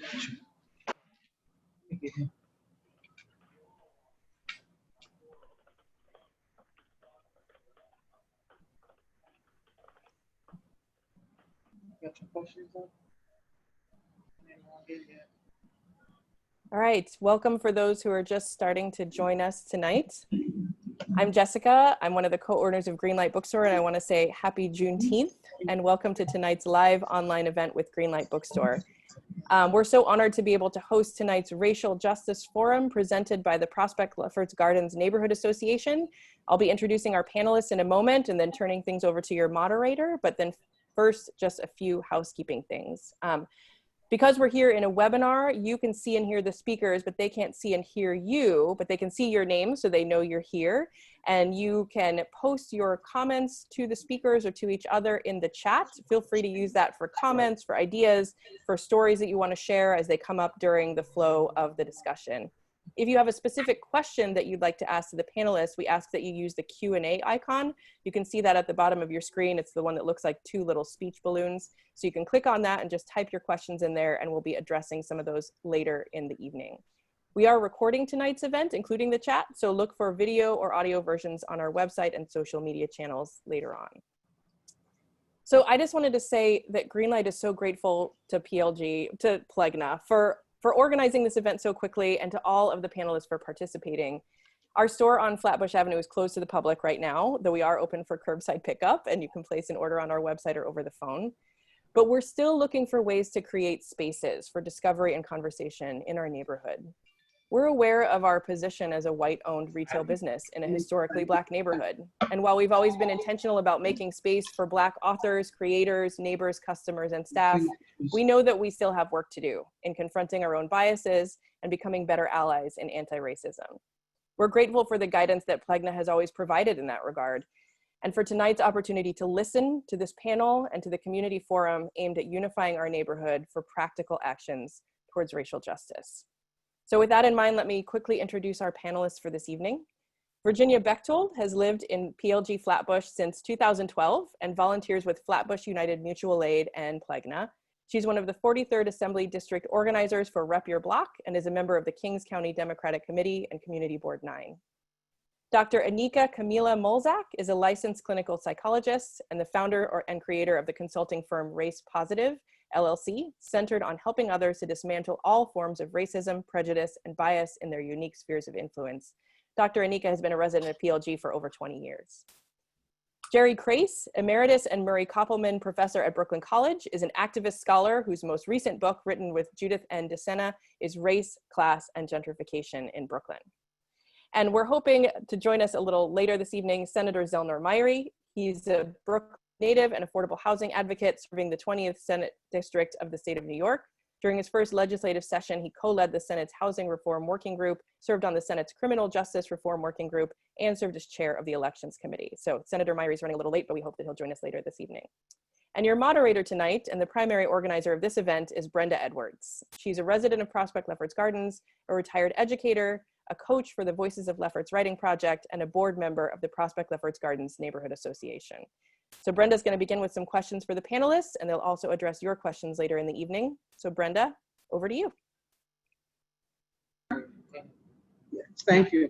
Got your questions up? All right, welcome for those who are just starting to join us tonight. I'm Jessica. I'm one of the co-owners of Greenlight Bookstore, and I want to say happy Juneteenth and welcome to tonight's live online event with Greenlight Bookstore. We're so honored to be able to host tonight's Racial Justice Forum presented by the Prospect Lefferts Gardens Neighborhood Association. I'll be introducing our panelists in a moment and then turning things over to your moderator, but then first, just a few housekeeping things. Because we're here in a webinar, you can see and hear the speakers, but they can't see and hear you, but they can see your name so they know you're here. And you can post your comments to the speakers or to each other in the chat. Feel free to use that for comments, for ideas, for stories that you want to share as they come up during the flow of the discussion. If you have a specific question that you'd like to ask to the panelists, we ask that you use the Q&A icon. You can see that at the bottom of your screen. It's the one that looks like two little speech balloons. So you can click on that and just type your questions in there, and we'll be addressing some of those later in the evening. We are recording tonight's event, including the chat, so look for video or audio versions on our website and social media channels later on. So I just wanted to say that Greenlight is so grateful to PLGNA for organizing this event so quickly, and to all of the panelists for participating. Our store on Flatbush Avenue is closed to the public right now, though we are open for curbside pickup, and you can place an order on our website or over the phone. But we're still looking for ways to create spaces for discovery and conversation in our neighborhood. We're aware of our position as a white-owned retail business in a historically Black neighborhood. And while we've always been intentional about making space for Black authors, creators, neighbors, customers, and staff, we know that we still have work to do in confronting our own biases and becoming better allies in anti-racism. We're grateful for the guidance that PLGNA has always provided in that regard, and for tonight's opportunity to listen to this panel and to the community forum aimed at unifying our neighborhood for practical actions towards racial justice. So with that in mind, let me quickly introduce our panelists for this evening. Virginia Bechtold has lived in PLG Flatbush since 2012 and volunteers with Flatbush United Mutual Aid and PLGNA. She's one of the 43rd Assembly District organizers for Rep Your Block and is a member of the Kings County Democratic Committee and Community Board 9. Dr. Anica Camela Mulzac is a licensed clinical psychologist and the founder and creator of the consulting firm Race Positive, LLC, centered on helping others to dismantle all forms of racism, prejudice, and bias in their unique spheres of influence. Dr. Anica has been a resident of PLG for over 20 years. Jerry Krase, Emeritus and Murray Koppelman Professor at Brooklyn College, is an activist scholar whose most recent book, written with Judith N. DeSena, is Race, Class, and Gentrification in Brooklyn. And we're hoping to join us a little later this evening, Senator Zellnor Myrie. He's a Brooklyn native and affordable housing advocate serving the 20th Senate District of the state of New York. During his first legislative session, he co-led the Senate's Housing Reform Working Group, served on the Senate's Criminal Justice Reform Working Group, and served as chair of the Elections Committee. So Senator Myrie is running a little late, but we hope that he'll join us later this evening. And your moderator tonight and the primary organizer of this event is Brenda Edwards. She's a resident of Prospect Lefferts Gardens, a retired educator, a coach for the Voices of Lefferts Writing Project, and a board member of the Prospect Lefferts Gardens Neighborhood Association. So Brenda's going to begin with some questions for the panelists, and they'll also address your questions later in the evening. So Brenda, over to you. Yes, thank you.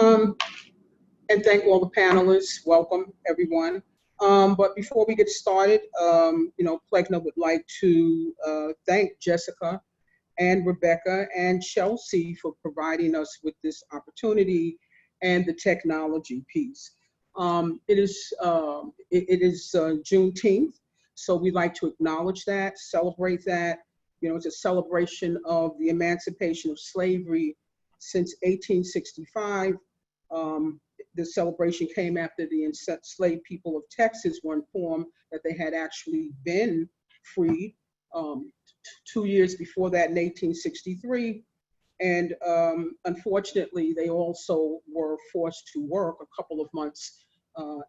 And thank all the panelists. Welcome, everyone. But before we get started, PLGNA would like to thank Jessica and Rebecca and Chelsea for providing us with this opportunity and the technology piece. It is Juneteenth, so we'd like to acknowledge that, celebrate that. You know, it's a celebration of the emancipation of slavery since 1865. The celebration came after the enslaved people of Texas were informed that they had actually been freed 2 years before that in 1863. And unfortunately, they also were forced to work a couple of months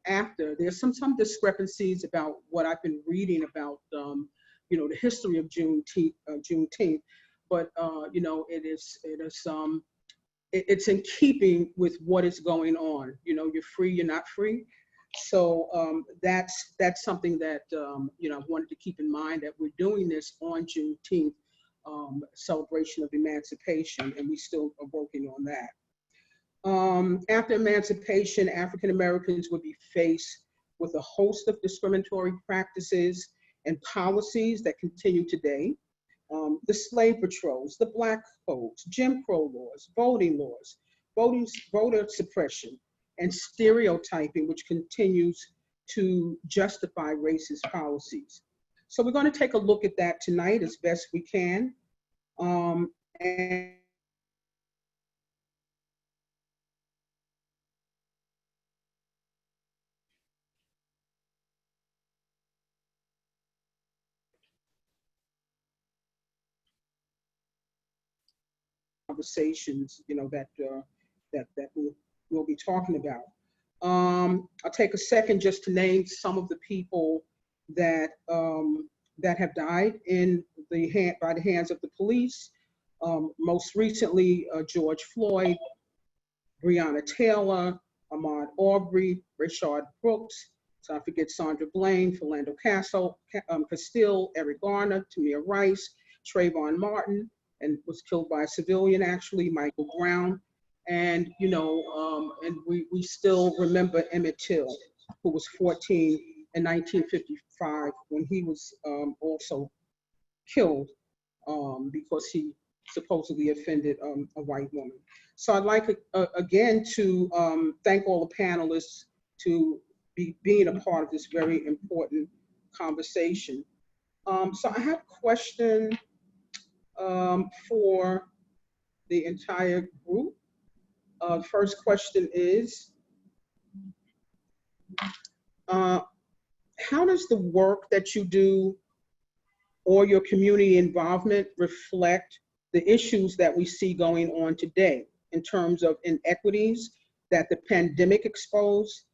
after. There's some discrepancies about what I've been reading about, the history of Juneteenth, but it's in keeping with what is going on. You know, you're free, you're not free. So that's something that I wanted to keep in mind, that we're doing this on Juneteenth celebration of emancipation, and we still are working on that. After emancipation, African Americans would be faced with a host of discriminatory practices and policies that continue today. The slave patrols, the black codes, Jim Crow laws, voter suppression, and stereotyping, which continues to justify racist policies. So we're going to take a look at that tonight as best we can. And conversations, that we'll be talking about. I'll take a second just to name some of the people that have died by the hands of the police. Most recently, George Floyd, Breonna Taylor, Ahmaud Arbery, Rayshard Brooks. So I forget Sandra Bland, Philando Castile, Eric Garner, Tamir Rice, Trayvon Martin, and was killed by a civilian, actually, Michael Brown. And, and we still remember Emmett Till, who was 14 in 1955 when he was also killed because he supposedly offended a white woman. So I'd like, again, to thank all the panelists to being a part of this very important conversation. So I have a question for the entire group. First question is, how does the work that you do or your community involvement reflect the issues that we see going on today in terms of inequities that the pandemic exposed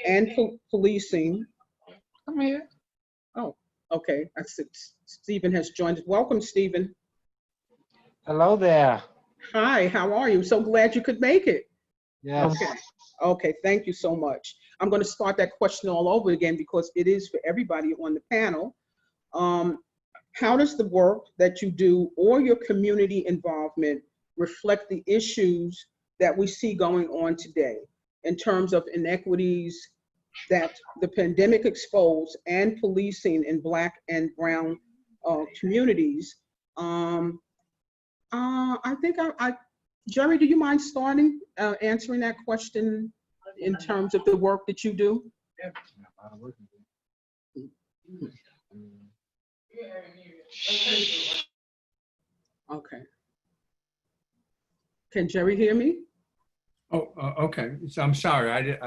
and policing? Come here. Oh, okay. I see Stephen has joined us. Welcome, Stephen. Hello there. Hi, how are you? So glad you could make it. Yes. Okay, thank you so much. I'm going to start that question all over again because it is for everybody on the panel. How does the work that you do or your community involvement reflect the issues that we see going on today in terms of inequities that the pandemic exposed and policing in Black and Brown communities? I think Jerry, do you mind starting answering that question in terms of the work that you do? Okay. Can Jerry hear me? Oh, okay. So I'm sorry.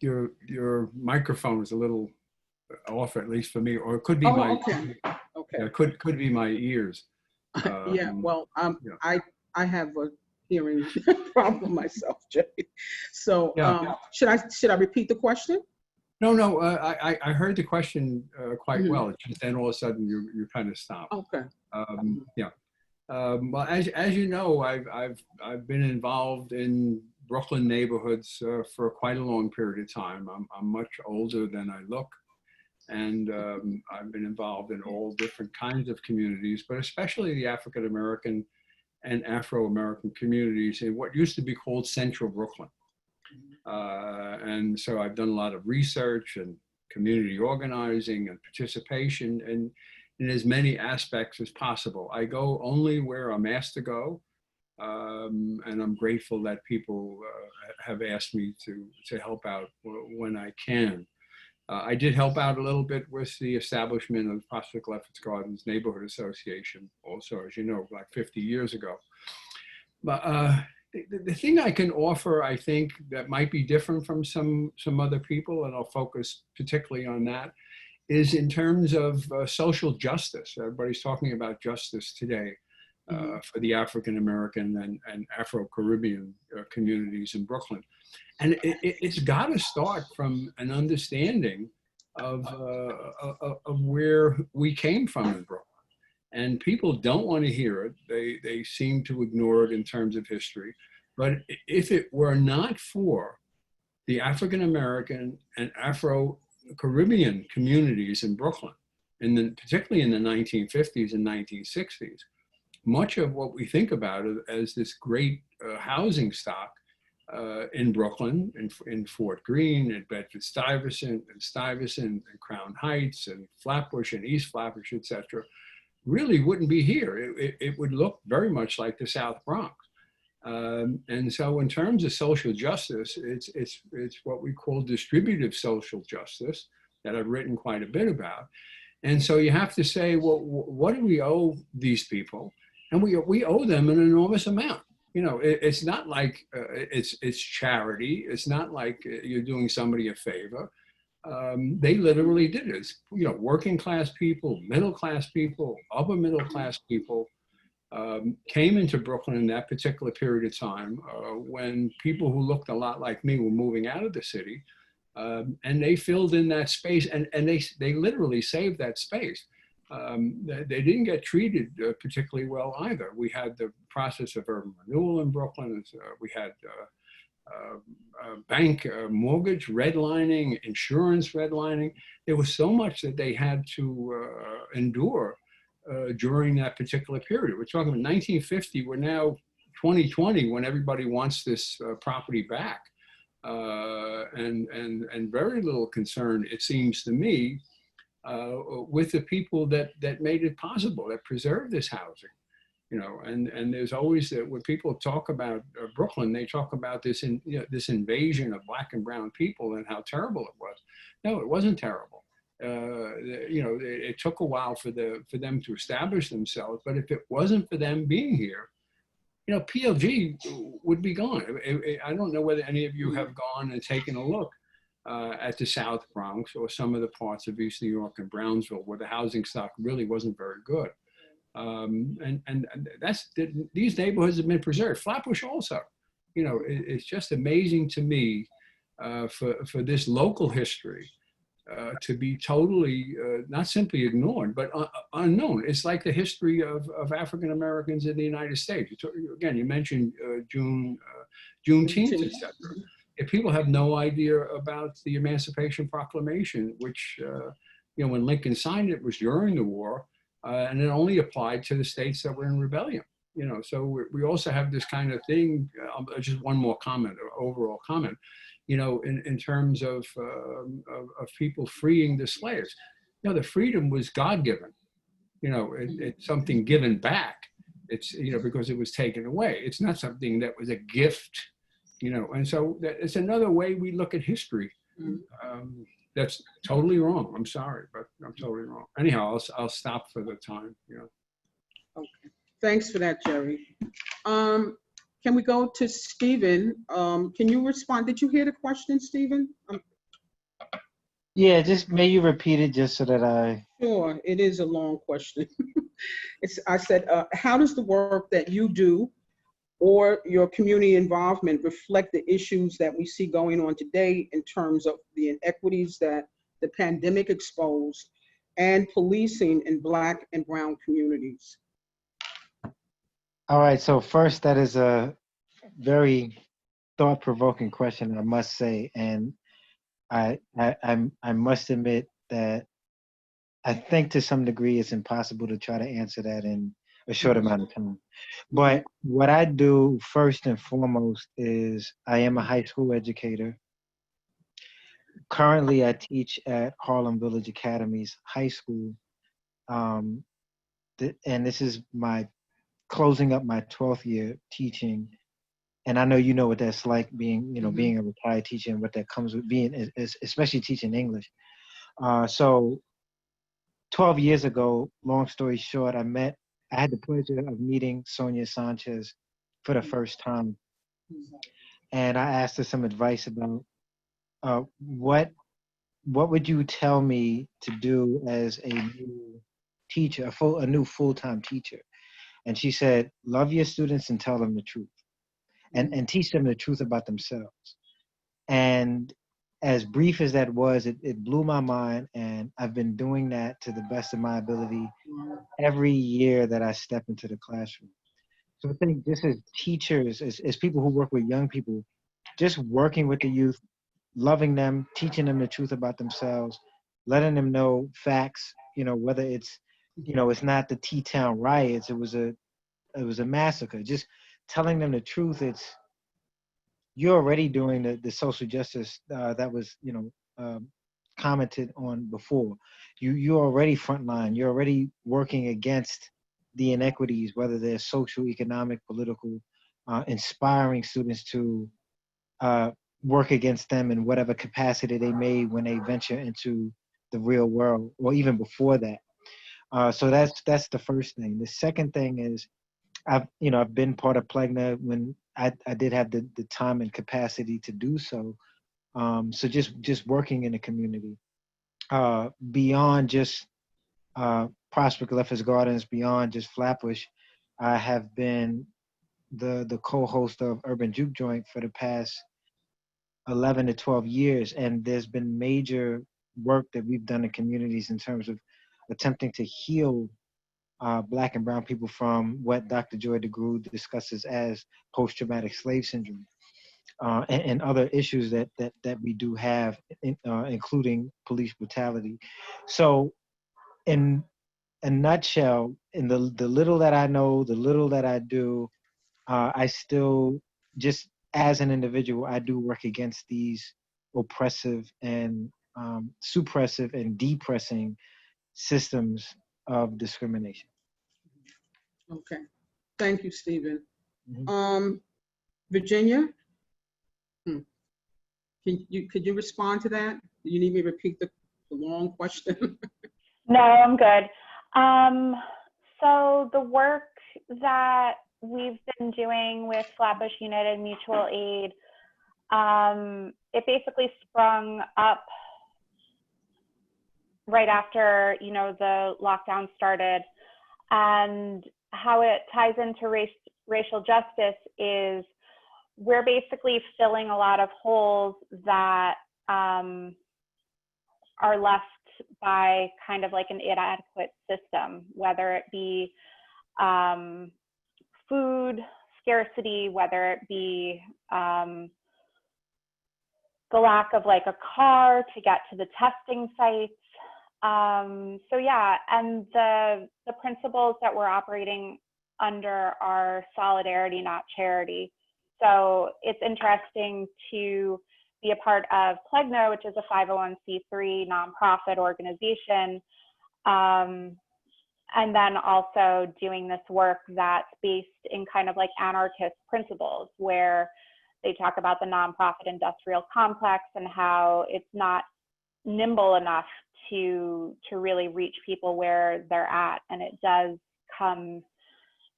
Your microphone is a little off, at least for me, or it could be Okay. Yeah, could be my ears. Yeah. Well, yeah. I have a hearing problem myself, Jerry. So Yeah. should I repeat the question? No. I heard the question quite well. It's just then all of a sudden you kind of stopped. Okay. Yeah. Well, as you know, I've been involved in Brooklyn neighborhoods for quite a long period of time. I'm much older than I look, and I've been involved in all different kinds of communities, but especially the African American and Afro-American communities in what used to be called Central Brooklyn. And so I've done a lot of research and community organizing and participation in as many aspects as possible. I go only where I'm asked to go, and I'm grateful that people have asked me to help out when I can. I did help out a little bit with the establishment of the Prospect Lefferts Gardens Neighborhood Association, also, as you know, like 50 years ago. But the thing I can offer, I think, that might be different from some other people, and I'll focus particularly on that, is in terms of social justice. Everybody's talking about justice today for the African American and Afro-Caribbean communities in Brooklyn. And it's got to start from an understanding of where we came from in Brooklyn. And people don't want to hear it. They seem to ignore it in terms of history. But if it were not for the African American and Afro-Caribbean communities in Brooklyn, particularly in the 1950s and 1960s, much of what we think about as this great housing stock in Brooklyn, in Fort Greene, in Bedford-Stuyvesant, and Crown Heights, and Flatbush, and East Flatbush, etc., really wouldn't be here. It would look very much like the South Bronx. And so in terms of social justice, it's what we call distributive social justice that I've written quite a bit about. And so you have to say, well, what do we owe these people? And we owe them an enormous amount. You know, it's not like it's charity. It's not like you're doing somebody a favor. They literally did it. You know, working class people, middle class people, upper middle class people came into Brooklyn in that particular period of time when people who looked a lot like me were moving out of the city, and they filled in that space, and they literally saved that space. They didn't get treated particularly well either. We had the process of urban renewal in Brooklyn. We had bank mortgage redlining, insurance redlining. There was so much that they had to endure during that particular period. We're talking about 1950. We're now 2020 when everybody wants this property back, and very little concern, it seems to me, with the people that made it possible, that preserved this housing. You know, and there's always when people talk about Brooklyn, they talk about this this invasion of Black and brown people and how terrible it was. No, it wasn't terrible. You know, it took a while for them to establish themselves. But if it wasn't for them being here, you know, PLG would be gone. I don't know whether any of you have gone and taken a look at the South Bronx or some of the parts of East New York and Brownsville where the housing stock really wasn't very good. And these neighborhoods have been preserved. Flatbush also, you know, it's just amazing to me for this local history to be totally not simply ignored, but unknown. It's like the history of African Americans in the United States. Again, you mentioned Juneteenth, etc. If people have no idea about the Emancipation Proclamation, which you know, when Lincoln signed it, was during the war. And it only applied to the states that were in rebellion, you know. So we also have this kind of thing. Just one more comment, or overall comment, you know, in terms of people freeing the slaves. You know, the freedom was God-given. You know, it's something given back. It's, you know, because it was taken away. It's not something that was a gift, you know. And so it's another way we look at history. That's totally wrong. I'm sorry, but I'm totally wrong. Anyhow, I'll stop for the time. You know. Okay. Thanks for that, Jerry. Can we go to Stephen? Can you respond? Did you hear the question, Stephen? Yeah, just may you repeat it just so that I. Sure, it is a long question. I said, how does the work that you do or your community involvement reflect the issues that we see going on today in terms of the inequities that the pandemic exposed and policing in Black and brown communities? All right, so first, that is a very thought-provoking question, I must say, and I must admit that I think to some degree it's impossible to try to answer that in a short amount of time. But what I do first and foremost is I am a high school educator. Currently, I teach at Harlem Village Academy's high school. And this is my closing up my 12th year teaching. And I know you know what that's like being, you know, being a retired teacher and what that comes with being, especially teaching English. So 12 years ago, long story short, I had the pleasure of meeting Sonia Sanchez for the first time. And I asked her some advice about what would you tell me to do as a new teacher, a new full-time teacher? And she said, love your students and tell them the truth, and teach them the truth about themselves. And as brief as that was, it blew my mind, and I've been doing that to the best of my ability every year that I step into the classroom. So I think just as teachers, as people who work with young people, just working with the youth, loving them, teaching them the truth about themselves, letting them know facts, you know, whether it's, you know, it's not the T-Town riots, it was a a massacre. Just telling them the truth. You're already doing the social justice that was, commented on before. You're already frontline. You're already working against the inequities, whether they're social, economic, political, inspiring students to work against them in whatever capacity they may when they venture into the real world, or even before that. So that's the first thing. The second thing is I've been part of PLGNA when I did have the time and capacity to do so. So just working in the community, beyond just Prospect Lefferts Gardens, beyond just Flatbush, I have been the co-host of Urban Juke Joint for the past 11 to 12 years, and there's been major work that we've done in communities in terms of attempting to heal Black and brown people from what Dr. Joy DeGruy discusses as post-traumatic slave syndrome, and other issues that we do have, including police brutality. So in a nutshell, in the little that I know, the little that I do, I still, just as an individual, I do work against these oppressive and suppressive and depressing systems of discrimination. Okay, thank you, Stephen. Mm-hmm. Virginia, could you respond to that? Do you need me to repeat the long question? No, I'm good. So the work that we've been doing with Flatbush United Mutual Aid, it basically sprung up right after, the lockdown started. And how it ties into racial justice is we're basically filling a lot of holes that are left by kind of like an inadequate system, whether it be food scarcity, whether it be the lack of like a car to get to the testing sites. So yeah, and the principles that we're operating under are solidarity, not charity. So it's interesting to be a part of PLGNA, which is a 501c3 nonprofit organization, and then also doing this work that's based in kind of like anarchist principles, where they talk about the nonprofit industrial complex and how it's not nimble enough to really reach people where they're at. And it does come,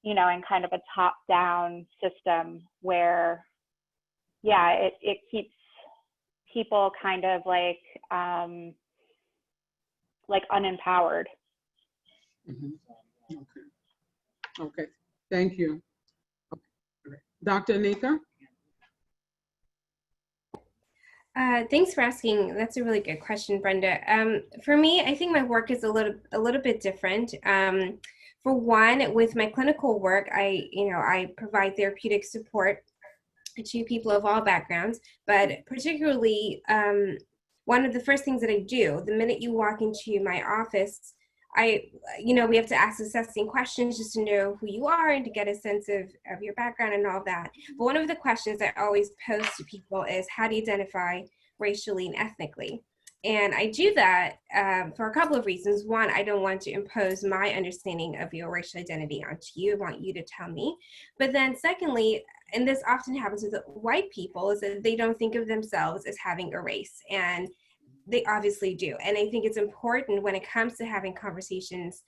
in kind of a top-down system where, yeah, it keeps people kind of like unempowered. Mm-hmm. Okay, thank you. Okay. Dr. Anica? Thanks for asking. That's a really good question, Brenda. For me, I think my work is a little bit different. For one, with my clinical work, I provide therapeutic support to people of all backgrounds, but particularly one of the first things that I do the minute you walk into my office, we have to ask assessing questions just to know who you are and to get a sense of your background and all that. But one of the questions I always pose to people is, how do you identify racially and ethnically? And I do that for a couple of reasons. One, I don't want to impose my understanding of your racial identity onto you. I want you to tell me. But then secondly, and this often happens with white people, is that they don't think of themselves as having a race. And they obviously do. And I think it's important when it comes to having conversations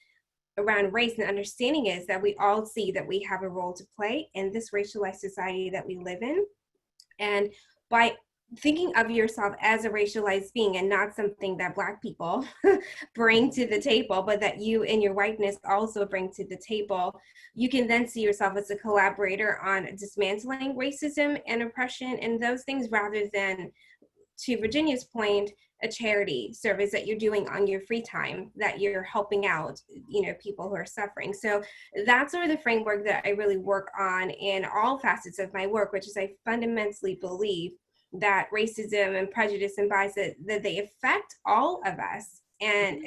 around race and understanding is that we all see that we have a role to play in this racialized society that we live in. And by thinking of yourself as a racialized being and not something that Black people bring to the table, but that you in your whiteness also bring to the table, you can then see yourself as a collaborator on dismantling racism and oppression and those things, rather than, to Virginia's point, a charity service that you're doing on your free time, that you're helping out, people who are suffering. So that's sort of the framework that I really work on in all facets of my work, which is I fundamentally believe that racism and prejudice and bias, that they affect all of us. And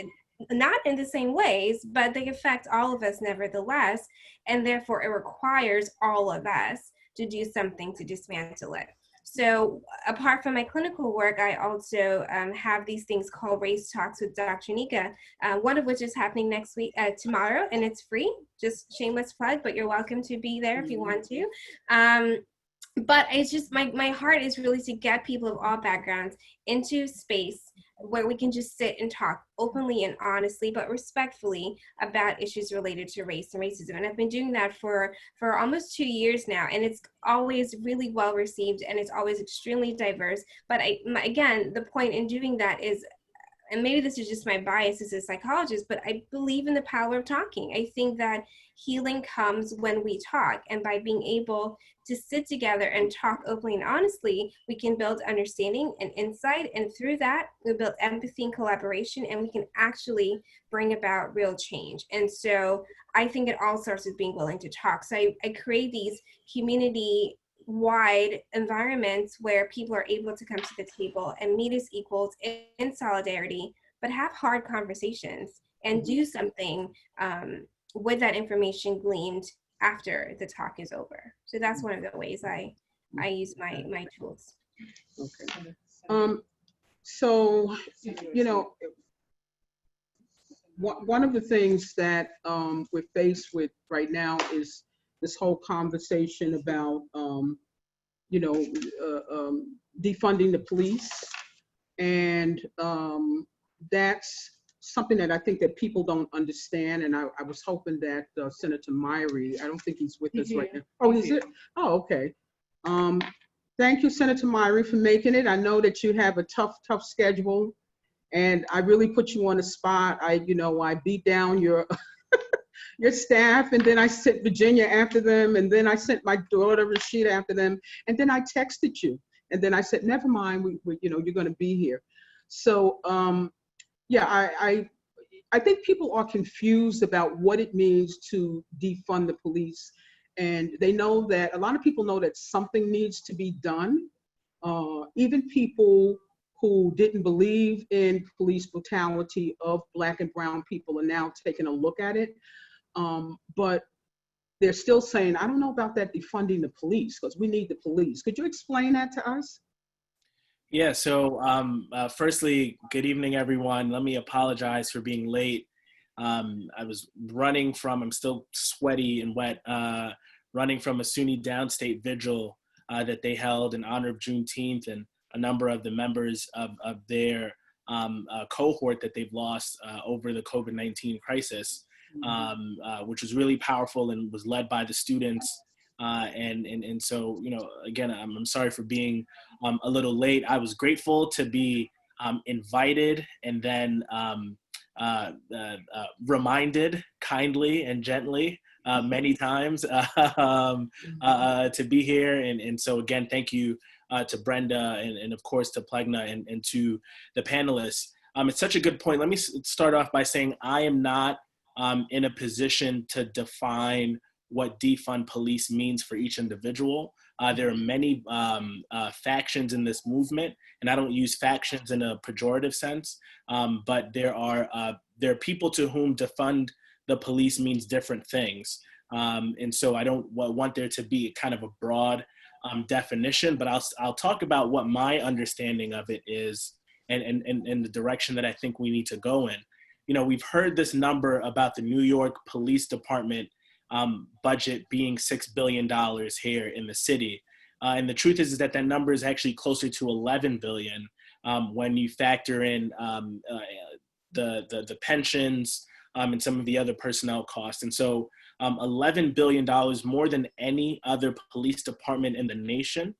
not in the same ways, but they affect all of us nevertheless. And therefore, it requires all of us to do something to dismantle it. So apart from my clinical work, I also have these things called race talks with Dr. Anica, one of which is happening next week, tomorrow, and it's free, just shameless plug, but you're welcome to be there if you want to. But it's just, my heart is really to get people of all backgrounds into space where we can just sit and talk openly and honestly, but respectfully, about issues related to race and racism. And I've been doing that for almost 2 years now, and it's always really well received, and it's always extremely diverse. But again, the point in doing that is, and maybe this is just my bias as a psychologist, but I believe in the power of talking. I think that healing comes when we talk, and by being able to sit together and talk openly and honestly, we can build understanding and insight, and through that, we build empathy and collaboration, and we can actually bring about real change. And so I think it all starts with being willing to talk. So I create these community-wide environments where people are able to come to the table and meet as equals in solidarity, but have hard conversations and do something with that information gleaned after the talk is over. So that's one of the ways I use my tools. Okay. So, you know, one of the things that we're faced with right now is this whole conversation about, defunding the police. And that's something that I think that people don't understand. And I was hoping that Senator Myrie, I don't think he's with us right now. Oh, is it? Oh, okay. Thank you, Senator Myrie, for making it. I know that you have a tough schedule, and I really put you on the spot. I beat down your your staff, and then I sent Virginia after them, and then I sent my daughter Rashida after them, and then I texted you, and then I said, never mind, you're going to be here. So yeah, I think people are confused about what it means to defund the police, and they know that a lot of people know that something needs to be done. Even people who didn't believe in police brutality of Black and brown people are now taking a look at it. But they're still saying, I don't know about that defunding the police, because we need the police. Could you explain that to us? Yeah, so firstly, good evening, everyone. Let me apologize for being late. I was I'm still sweaty and wet, running from a SUNY downstate vigil that they held in honor of Juneteenth, and a number of the members of their cohort that they've lost over the COVID-19 crisis, which was really powerful and was led by the students. And so, again, I'm sorry for being a little late. I was grateful to be invited and then reminded kindly and gently many times to be here. And so again, thank you to Brenda and of course to PLGNA and to the panelists. It's such a good point. Let me start off by saying I am not in a position to define what defund police means for each individual. There are many factions in this movement, and I don't use factions in a pejorative sense, but there are people to whom defund the police means different things. And so I don't want there to be kind of a broad definition, but I'll talk about what my understanding of it is and the direction that I think we need to go in. We've heard this number about the New York Police Department budget being $6 billion here in the city. And the truth is that number is actually closer to 11 billion when you factor in the pensions and some of the other personnel costs. And so $11 billion more than any other police department in the nation.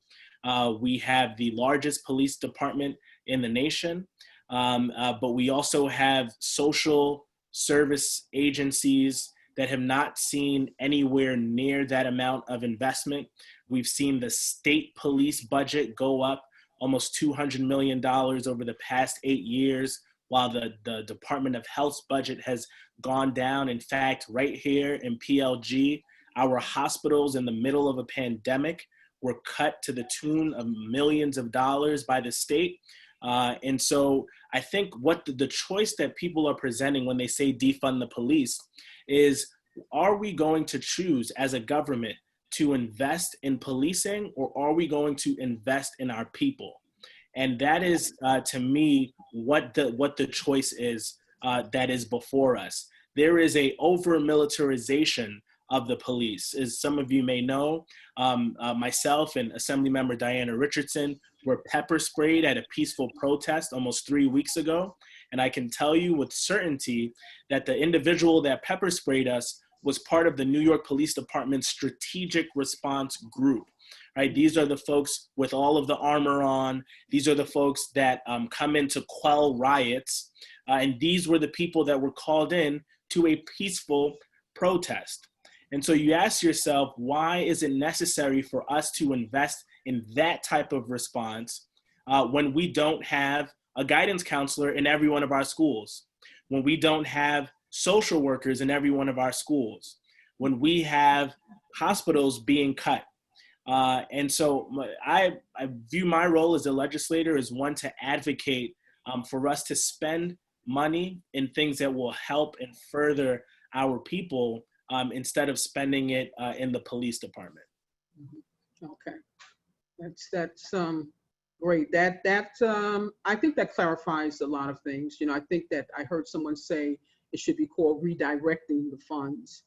We have the largest police department in the nation, but we also have social service agencies that have not seen anywhere near that amount of investment. We've seen the state police budget go up almost $200 million over the past 8 years, while the Department of Health's budget has gone down. In fact, right here in PLG, our hospitals in the middle of a pandemic were cut to the tune of millions of dollars by the state. And so I think what the choice that people are presenting when they say defund the police is, are we going to choose as a government to invest in policing, or are we going to invest in our people? And that is, to me, what the choice is that is before us. There is a over-militarization of the police. As some of you may know, myself and Assemblymember Diana Richardson were pepper sprayed at a peaceful protest almost 3 weeks ago. And I can tell you with certainty that the individual that pepper sprayed us was part of the New York Police Department's strategic response group, right? These are the folks with all of the armor on. These are the folks that come in to quell riots. And these were the people that were called in to a peaceful protest. And so you ask yourself, why is it necessary for us to invest in that type of response when we don't have a guidance counselor in every one of our schools, when we don't have social workers in every one of our schools, when we have hospitals being cut? And so I view my role as a legislator as one to advocate for us to spend money in things that will help and further our people instead of spending it in the police department. Okay, that's great. I think that clarifies a lot of things. You know, I think that I heard someone say it should be called redirecting the funds.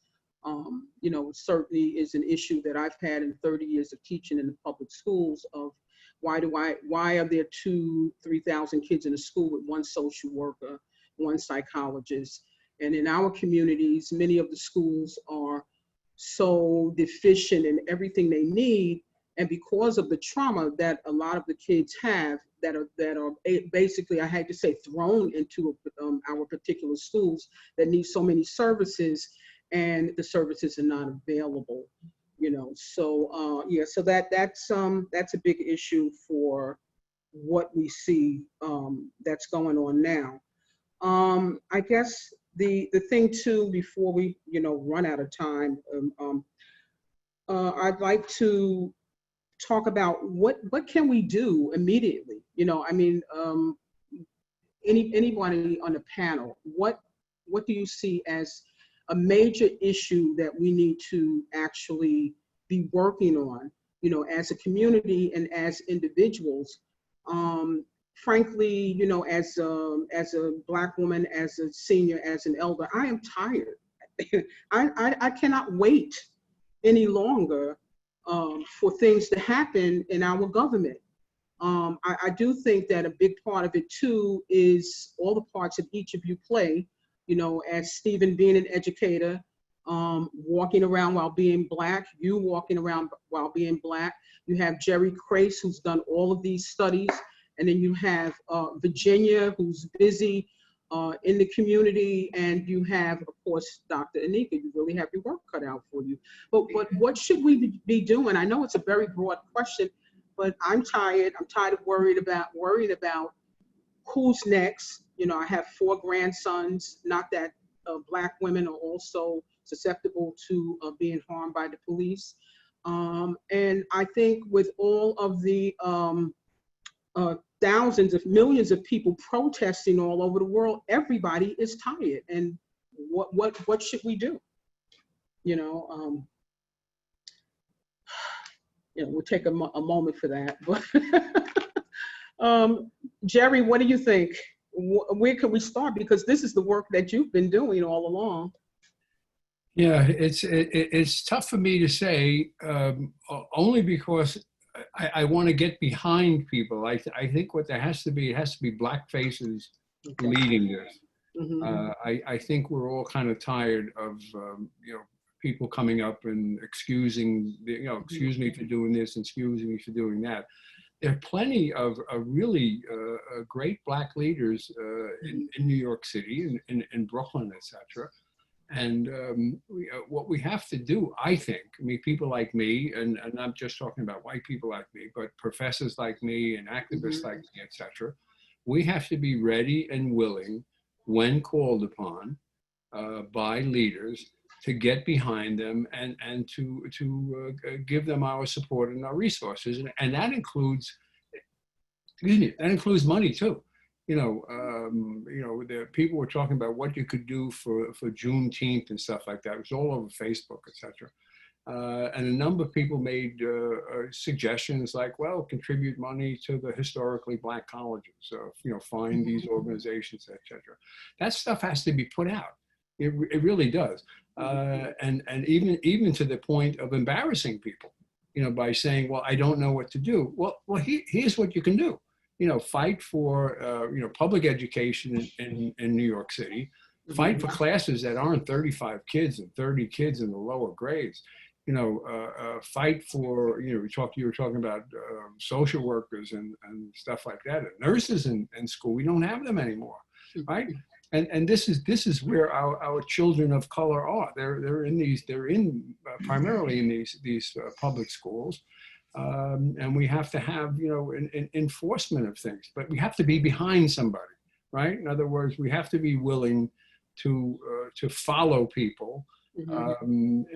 You know, it certainly is an issue that I've had in 30 years of teaching in the public schools of why are there 2,000-3,000 kids in a school with one social worker, one psychologist? And in our communities, many of the schools are so deficient in everything they need. And because of the trauma that a lot of the kids have that are basically, I had to say, thrown into our particular schools that need so many services, and the services are not available, you know. So yeah, so that's a big issue for what we see that's going on now. I guess the thing too, before we, you know, run out of time, I'd like to talk about what can we do immediately. You know, I mean, anybody on the panel, what do you see as a major issue that we need to actually be working on, you know, as a community and as individuals? Frankly, you know, as a Black woman, as a senior, as an elder, I am tired. I cannot wait any longer for things to happen in our government. I do think that a big part of it too is all the parts that each of you play. You know, as Stephen being an educator, walking around while being Black, you walking around while being Black. You have Jerry Krase, who's done all of these studies. And then you have Virginia, who's busy in the community. And you have, of course, Dr. Anica. You really have your work cut out for you. But what should we be doing? I know it's a very broad question, but I'm tired. I'm tired of worrying about who's next. You know, I have 4 grandsons, not that Black women are also susceptible to being harmed by the police. And I think with all of the thousands of millions of people protesting all over the world, everybody is tired. And what should we do? You know, we'll take a moment for that. But Jerry, what do you think? Where can we start? Because this is the work that you've been doing all along. Yeah, it's tough for me to say, only because I want to get behind people. I think what there has to be Black faces leading this. Mm-hmm. I think we're all kind of tired of you know, people coming up and excusing, you know, excuse me for doing this, excuse me for doing that. There are plenty of really great Black leaders in New York City, in Brooklyn, etc. And what we have to do, I think, I mean, people like me, and I'm just talking about white people like me, but professors like me and activists like me, etc. We have to be ready and willing, when called upon by leaders, to get behind them and to give them our support and our resources. And that includes excuse me, that includes money too. The people were talking about what you could do for Juneteenth and stuff like that. It was all over Facebook, etc. And a number of people made suggestions like, well, contribute money to the historically Black colleges, find these organizations, etc. That stuff has to be put out. It really does. And even to the point of embarrassing people, by saying, well, I don't know what to do. Well, here's what you can do. Fight for, public education in New York City. Fight for classes that aren't 35 kids and 30 kids in the lower grades. Fight for, you were talking about social workers and stuff like that. And nurses in school, we don't have them anymore, right? And this is where our children of color are. They're primarily in these public schools. And we have to have, an enforcement of things, but we have to be behind somebody, right? In other words, we have to be willing to follow people, and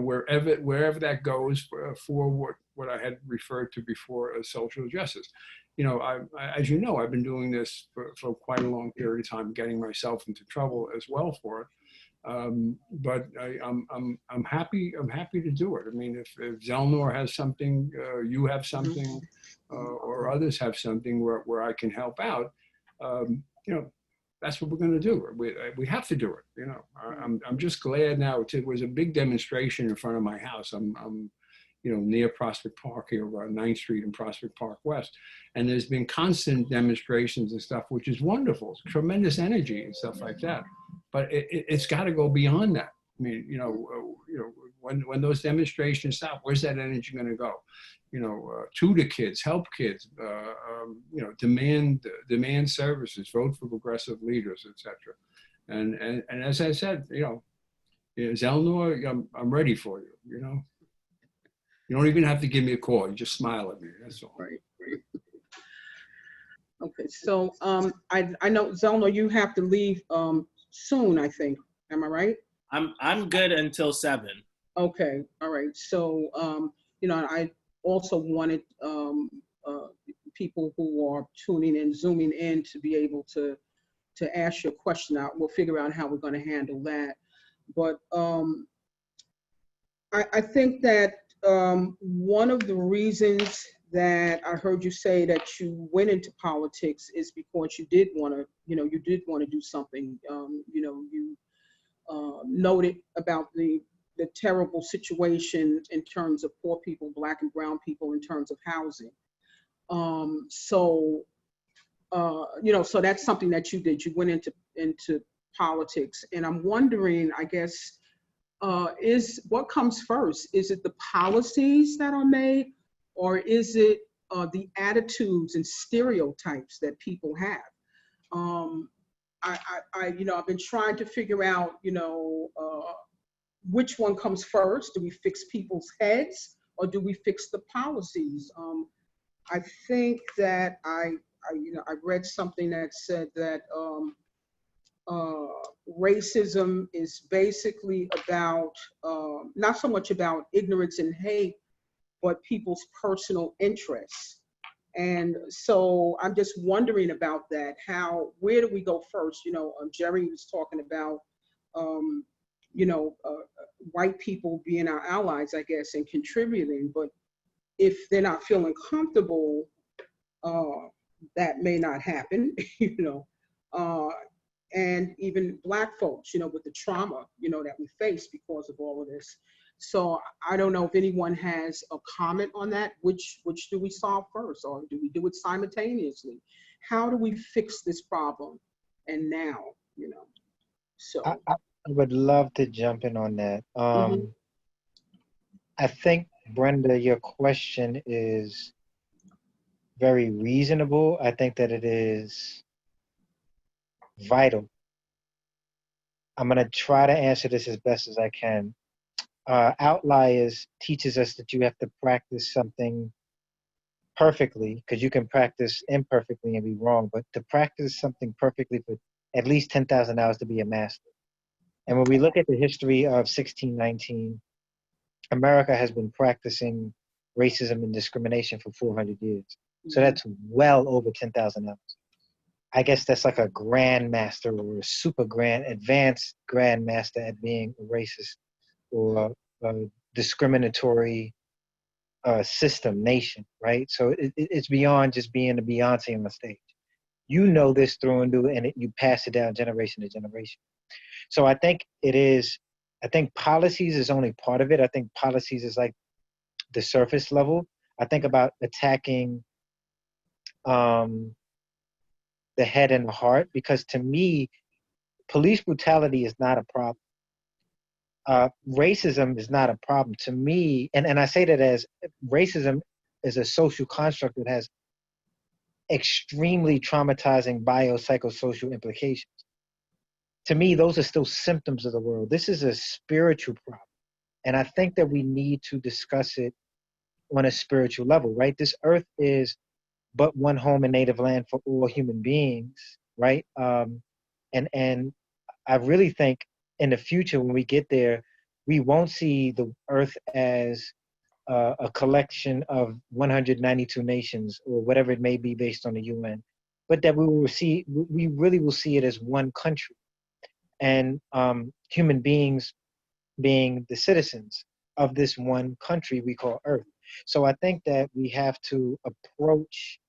wherever that goes for what I had referred to before as social justice. As you know, I've been doing this for quite a long period of time, getting myself into trouble as well for it. But I'm happy to do it. I mean, if Zellnor has something, you have something, or others have something where I can help out, that's what we're going to do. We have to do it. I'm just glad now. It was a big demonstration in front of my house. I'm near Prospect Park here, 9th Street and Prospect Park West. And there's been constant demonstrations and stuff, which is wonderful. It's tremendous energy and stuff like that. But it's got to go beyond that. I mean, when those demonstrations stop, where's that energy going to go? Tutor kids, help kids, demand services, vote for progressive leaders, etc. And as I said, Zellnor, I'm ready for you. You don't even have to give me a call. You just smile at me. That's all. Right. Okay. So I know, Zellnor, you have to leave soon, I think. Am I right? I'm good until 7. Okay. All right. So I also wanted people who are tuning in, zooming in, to be able to ask your question out. We'll figure out how we're going to handle that. But I think that one of the reasons that I heard you say that you went into politics is because you did want to do something. You noted about the terrible situation in terms of poor people, Black and brown people, in terms of housing. So that's something that you did. You went into politics, and I'm wondering, I guess, is what comes first? Is it the policies that are made, or is it the attitudes and stereotypes that people have? I've been trying to figure out, which one comes first. Do we fix people's heads, or do we fix the policies? I think that I read something that said that racism is basically about not so much about ignorance and hate, but people's personal interests. And so I'm just wondering about that. Where do we go first? Jerry was talking about, white people being our allies, I guess, and contributing. But if they're not feeling comfortable, that may not happen, and even Black folks, with the trauma, that we face because of all of this. So I don't know if anyone has a comment on that. Which do we solve first, or do we do it simultaneously? How do we fix this problem? And now, So I would love to jump in on that. I think, Brenda, your question is very reasonable. I think that it is vital. I'm going to try to answer this as best as I can. Outliers teaches us that you have to practice something perfectly, because you can practice imperfectly and be wrong, but to practice something perfectly for at least 10,000 hours to be a master. And when we look at the history of 1619, America has been practicing racism and discrimination for 400 years. So that's well over 10,000 hours. I guess that's like a grandmaster or a super advanced grandmaster at being a racist or a discriminatory system, nation, right? So it's beyond just being a Beyonce on the stage. You know this through and through, and you pass it down generation to generation. So I think policies is only part of it. I think policies is like the surface level. I think about attacking the head and the heart, because to me, police brutality is not a problem. Racism is not a problem to me, and I say that as racism is a social construct that has extremely traumatizing biopsychosocial implications. To me, those are still symptoms of the world. This is a spiritual problem, and I think that we need to discuss it on a spiritual level, right? This earth is but one home and native land for all human beings, right? And I really think in the future, when we get there, we won't see the earth as a collection of 192 nations or whatever it may be based on the UN, but that we really will see it as one country, and human beings being the citizens of this one country we call Earth. So I think that we have to approach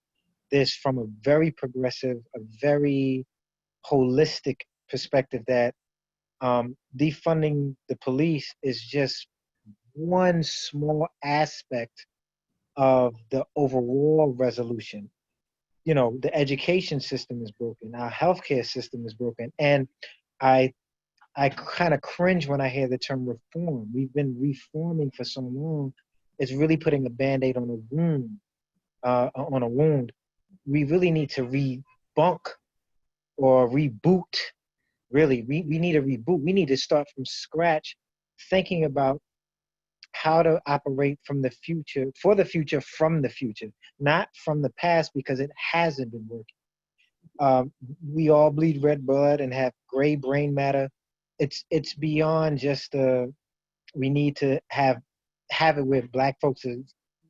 this from a very progressive, a very holistic perspective, that defunding the police is just one small aspect of the overall resolution. You know, the education system is broken, our healthcare system is broken, and I kind of cringe when I hear the term reform. We've been reforming for so long. It's really putting a Band-Aid on a wound. We really need to rebunk or reboot. Really, we need a reboot. We need to start from scratch, thinking about how to operate from the future, for the future, from the future, not from the past, because it hasn't been working. We all bleed red blood and have gray brain matter. It's beyond just we need to have it where Black folks are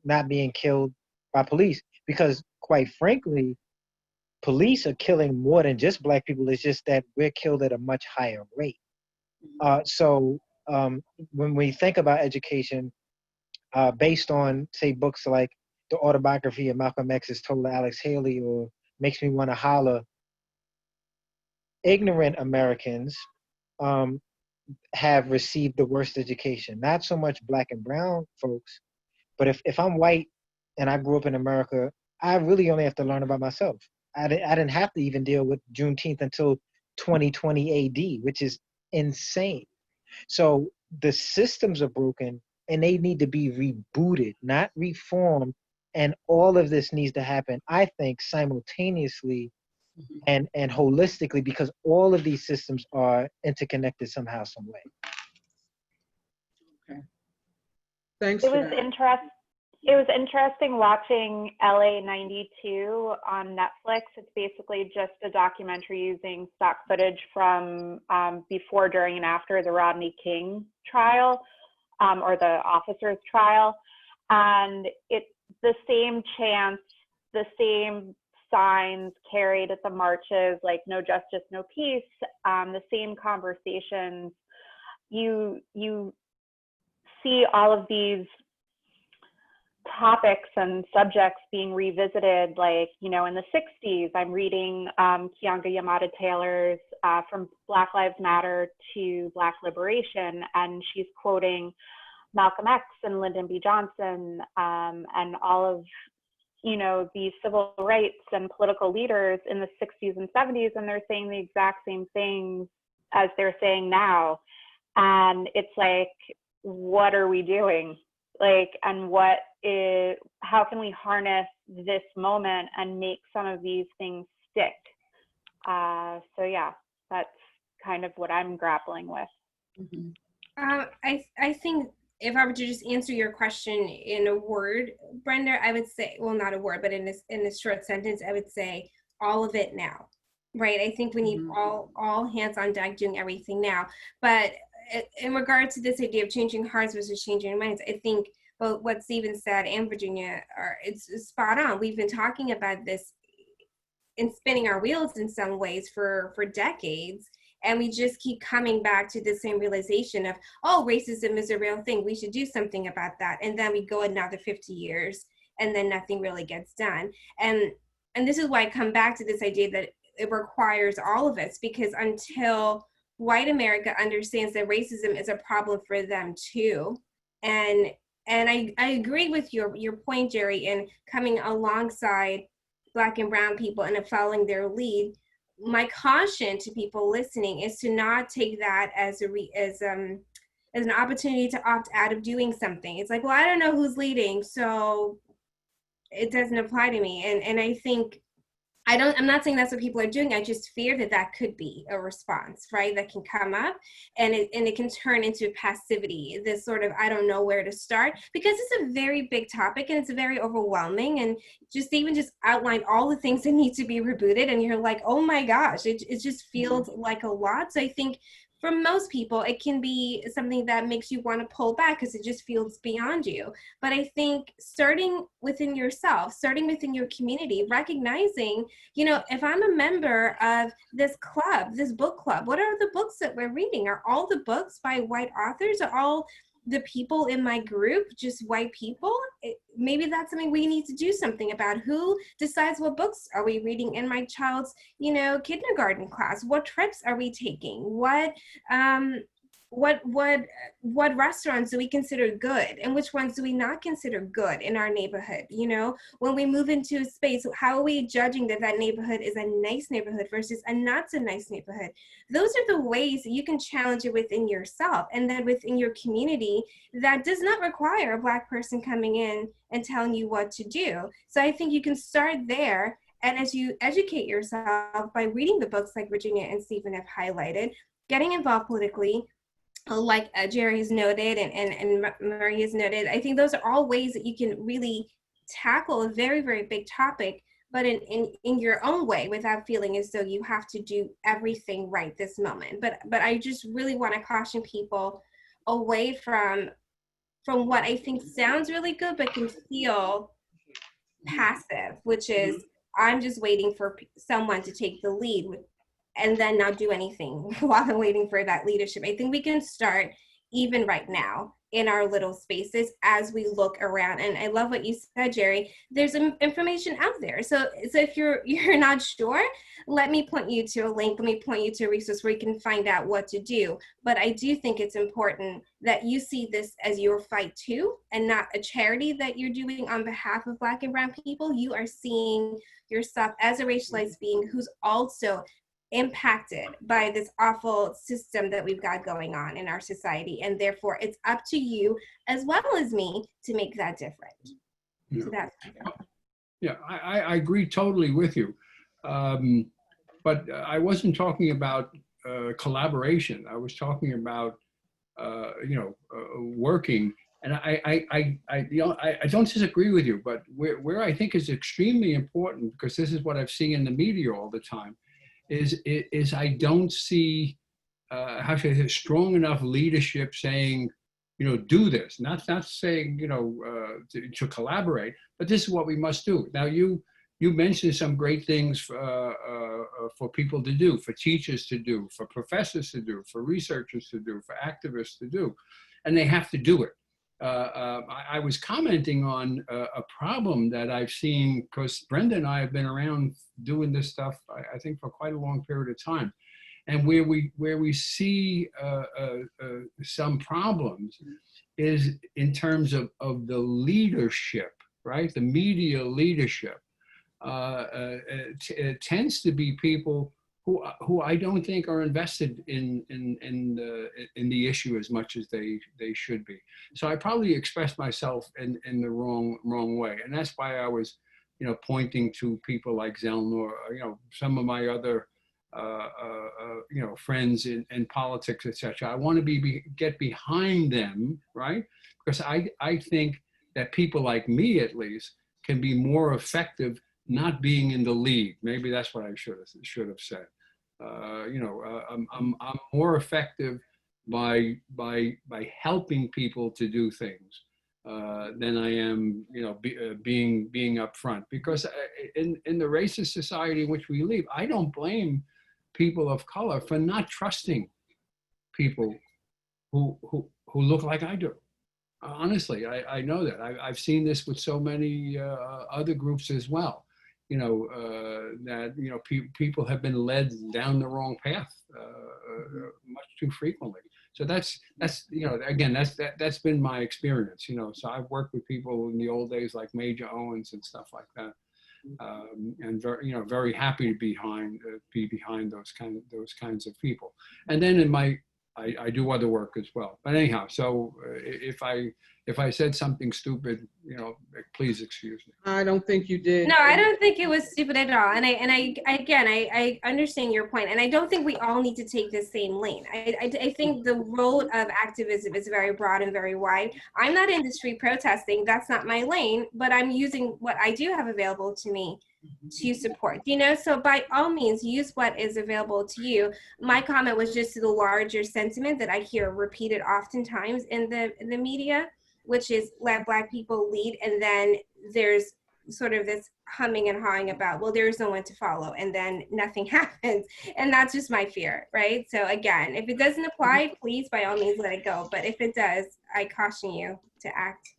not being killed by police, because quite frankly, police are killing more than just Black people. It's just that we're killed at a much higher rate. So when we think about education, based on, say, books like the autobiography of Malcolm X is told to Alex Haley, or Makes Me Want to Holler, ignorant Americans have received the worst education. Not so much Black and brown folks, but if I'm white and I grew up in America, I really only have to learn about myself. I didn't have to even deal with Juneteenth until 2020 AD, which is insane. So the systems are broken, and they need to be rebooted, not reformed. And all of this needs to happen, I think, simultaneously and holistically, because all of these systems are interconnected somehow, some way. Okay. Thanks It for was that. It was interesting watching LA 92 on Netflix. It's basically just a documentary using stock footage from before, during, and after the Rodney King trial, or the officer's trial. And it's the same chants, the same signs carried at the marches, like no justice, no peace, the same conversations. You see all of these topics and subjects being revisited, like, you know, in the 60s, I'm reading Keeanga-Yamahtta Taylor's From Black Lives Matter to Black Liberation, and she's quoting Malcolm X and Lyndon B. Johnson and all of, you know, these civil rights and political leaders in the 60s and 70s, and they're saying the exact same things as they're saying now. And it's like, what are we doing? Like, and how can we harness this moment and make some of these things stick? So yeah, that's kind of what I'm grappling with. I think if I were to just answer your question in a word, Brenda, I would say, well, not a word, but in this short sentence, I would say all of it now, right? I think we need all hands on deck doing everything now. But in regard to this idea of changing hearts versus changing minds, I think both what Stephen said and Virginia it's spot on. We've been talking about this and spinning our wheels in some ways for decades. And we just keep coming back to the same realization of, oh, racism is a real thing. We should do something about that. And then we go another 50 years and then nothing really gets done. And this is why I come back to this idea that it requires all of us, because until white America understands that racism is a problem for them too. And I agree with your point, Jerry, in coming alongside Black and brown people and following their lead. My caution to people listening is to not take that as an opportunity to opt out of doing something. It's like, well, I don't know who's leading, so it doesn't apply to me. And I think I'm not saying that's what people are doing. I just fear that could be a response, right? That can come up and it can turn into passivity, this sort of, I don't know where to start, because it's a very big topic and it's very overwhelming, and just outline all the things that need to be rebooted. And you're like, oh my gosh, it just feels like a lot. So I think for most people, it can be something that makes you want to pull back because it just feels beyond you. But I think starting within yourself, starting within your community, recognizing, if I'm a member of this club, this book club, what are the books that we're reading? Are all the books by white authors? Are all the people in my group just white people? Maybe that's something we need to do something about. Who decides what books are we reading in my child's kindergarten class? What trips are we taking? What restaurants do we consider good and which ones do we not consider good in our neighborhood? When we move into a space, how are we judging that neighborhood is a nice neighborhood versus a not so nice neighborhood? Those are the ways that you can challenge it within yourself, and then within your community that does not require a Black person coming in and telling you what to do. So I think you can start there. And as you educate yourself by reading the books like Virginia and Stephen have highlighted, getting involved politically, like Jerry has noted and Myrie has noted, I think those are all ways that you can really tackle a very, very big topic, but in your own way, without feeling as though you have to do everything right this moment. But I just really want to caution people away from what I think sounds really good, but can feel passive, which is, I'm just waiting for someone to take the lead and then not do anything while I'm waiting for that leadership. I think we can start even right now in our little spaces as we look around. And I love what you said, Jerry. There's information out there. So if you're not sure, let me point you to a link. Let me point you to a resource where you can find out what to do. But I do think it's important that you see this as your fight too, and not a charity that you're doing on behalf of Black and brown people. You are seeing yourself as a racialized being who's also impacted by this awful system that we've got going on in our society, and therefore it's up to you as well as me to make that different. Yeah. So that's I agree totally with you, but I wasn't talking about collaboration. I was talking about working, and I don't disagree with you, but where I think is extremely important, because this is what I've seen in the media all the time, is I don't see how should I say, strong enough leadership saying, do this. Not saying to collaborate, but this is what we must do. Now you mentioned some great things for people to do, for teachers to do, for professors to do, for researchers to do, for activists to do, and they have to do it. I was commenting on a problem that I've seen, because Brenda and I have been around doing this stuff, I think, for quite a long period of time. And where we see some problems is in terms of the leadership, right? The media leadership it tends to be people who I don't think are invested in the issue as much as they should be. So I probably expressed myself in the wrong way, and that's why I was, pointing to people like Zellnor, some of my other, friends in politics, etc. I want to get behind them, right? Because I think that people like me, at least, can be more effective not being in the lead. Maybe that's what I should have said. I'm more effective by helping people to do things, than I am, being upfront. Because in the racist society in which we live, I don't blame people of color for not trusting people who look like I do. Honestly, I know that. I've seen this with so many other groups as well. That people have been led down the wrong path much too frequently. So that's again, that's been my experience. So I've worked with people in the old days like Major Owens and stuff like that, and very happy to be behind those kinds of people. And then I do other work as well. But anyhow, so if I said something stupid, please excuse me. I don't think you did. No, I don't think it was stupid at all. And I understand your point. And I don't think we all need to take the same lane. I think the road of activism is very broad and very wide. I'm not in the street protesting. That's not my lane, but I'm using what I do have available to me to support, so by all means use what is available to you. My comment was just to the larger sentiment that I hear repeated oftentimes in the media, which is let Black people lead, and then there's sort of this humming and hawing about, well, there's no one to follow, and then nothing happens. And that's just my fear, right? So again, if it doesn't apply, please by all means let it go, but if it does, I caution you to act.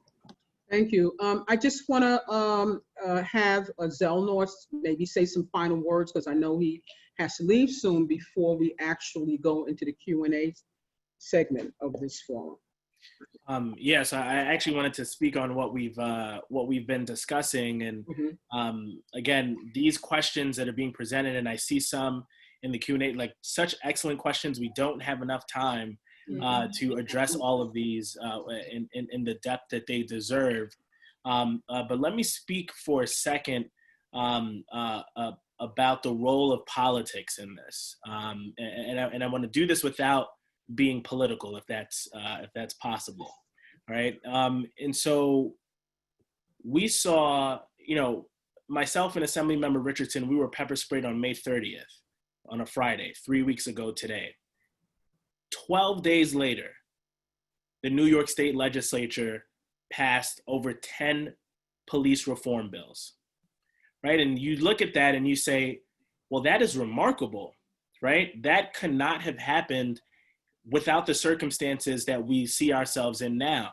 Thank you. I just want to have Zellnor maybe say some final words, because I know he has to leave soon before we actually go into the Q&A segment of this forum. Yes, I actually wanted to speak on what we've been discussing, and again, these questions that are being presented, and I see some in the Q&A, like such excellent questions. We don't have enough time to address all of these in the depth that they deserve. But let me speak for a second about the role of politics in this, and I want to do this without being political, if that's possible. All right, and so we saw, myself and Assemblymember Richardson, we were pepper sprayed on May 30th, on a Friday, 3 weeks ago today. 12 days later, the New York State Legislature passed over 10 police reform bills, right? And you look at that and you say, well, that is remarkable, right? That could not have happened without the circumstances that we see ourselves in now.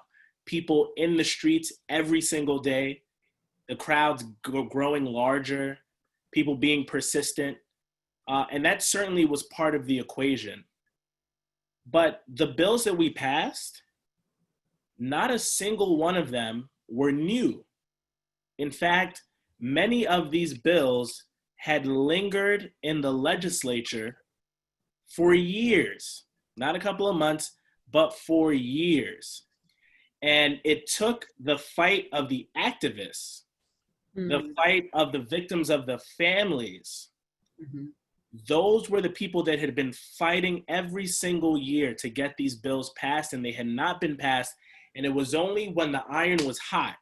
People in the streets every single day, the crowds growing larger, people being persistent, and that certainly was part of the equation. But the bills that we passed, not a single one of them were new. In fact, many of these bills had lingered in the legislature for years, not a couple of months, but for years. And it took the fight of the activists, the fight of the victims of the families. Those were the people that had been fighting every single year to get these bills passed, and they had not been passed. And it was only when the iron was hot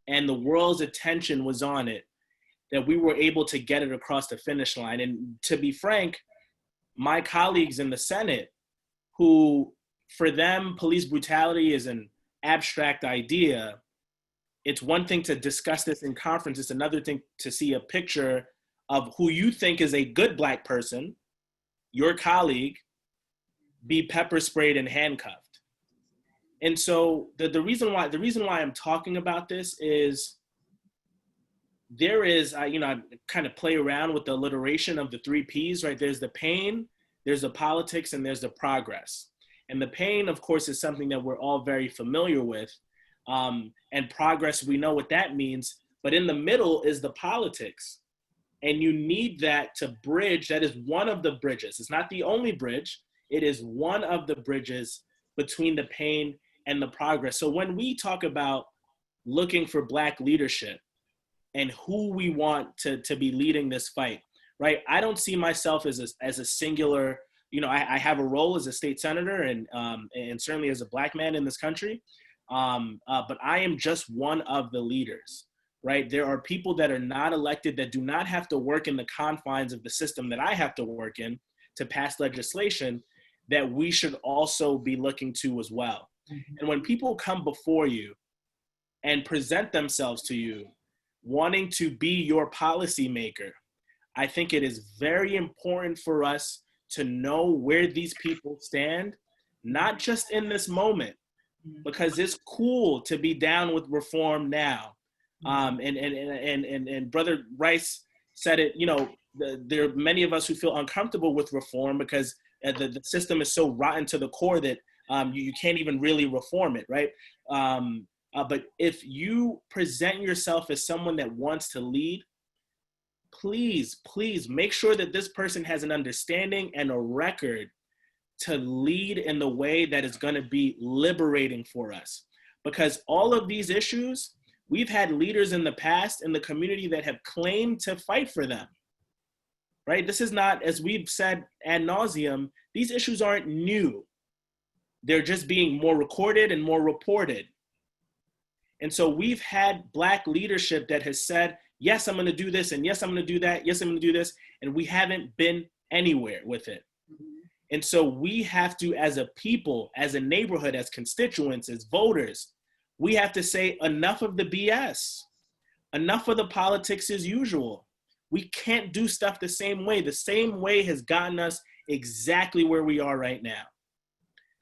and the world's attention was on it that we were able to get it across the finish line. And to be frank, my colleagues in the Senate, who for them, police brutality is an abstract idea. It's one thing to discuss this in conference. It's another thing to see a picture of who you think is a good Black person, your colleague, be pepper sprayed and handcuffed. And so the reason why I'm talking about this is there is, I kind of play around with the alliteration of the 3 Ps, right? There's the pain, there's the politics, and there's the progress. And the pain, of course, is something that we're all very familiar with. And progress, we know what that means. But in the middle is the politics. And you need that to bridge. That is one of the bridges. It's not the only bridge. It is one of the bridges between the pain and the progress. So when we talk about looking for Black leadership and who we want to be leading this fight, right? I don't see myself as a singular, I have a role as a state senator and certainly as a Black man in this country, but I am just one of the leaders. Right? There are people that are not elected that do not have to work in the confines of the system that I have to work in to pass legislation that we should also be looking to as well. And when people come before you and present themselves to you, wanting to be your policymaker, I think it is very important for us to know where these people stand, not just in this moment, because it's cool to be down with reform now. And Brother Rice said it, you know, there are many of us who feel uncomfortable with reform because the system is so rotten to the core that you can't even really reform it, right? But if you present yourself as someone that wants to lead, please make sure that this person has an understanding and a record to lead in the way that is going to be liberating for us. Because all of these issues, we've had leaders in the past in the community that have claimed to fight for them, right? This is not, as we've said ad nauseum, these issues aren't new. They're just being more recorded and more reported. And so we've had Black leadership that has said, yes, I'm going to do this, and yes, I'm going to do that, yes, I'm going to do this, and we haven't been anywhere with it. And so we have to, as a people, as a neighborhood, as constituents, as voters, we have to say enough of the BS, enough of the politics as usual. We can't do stuff the same way. The same way has gotten us exactly where we are right now.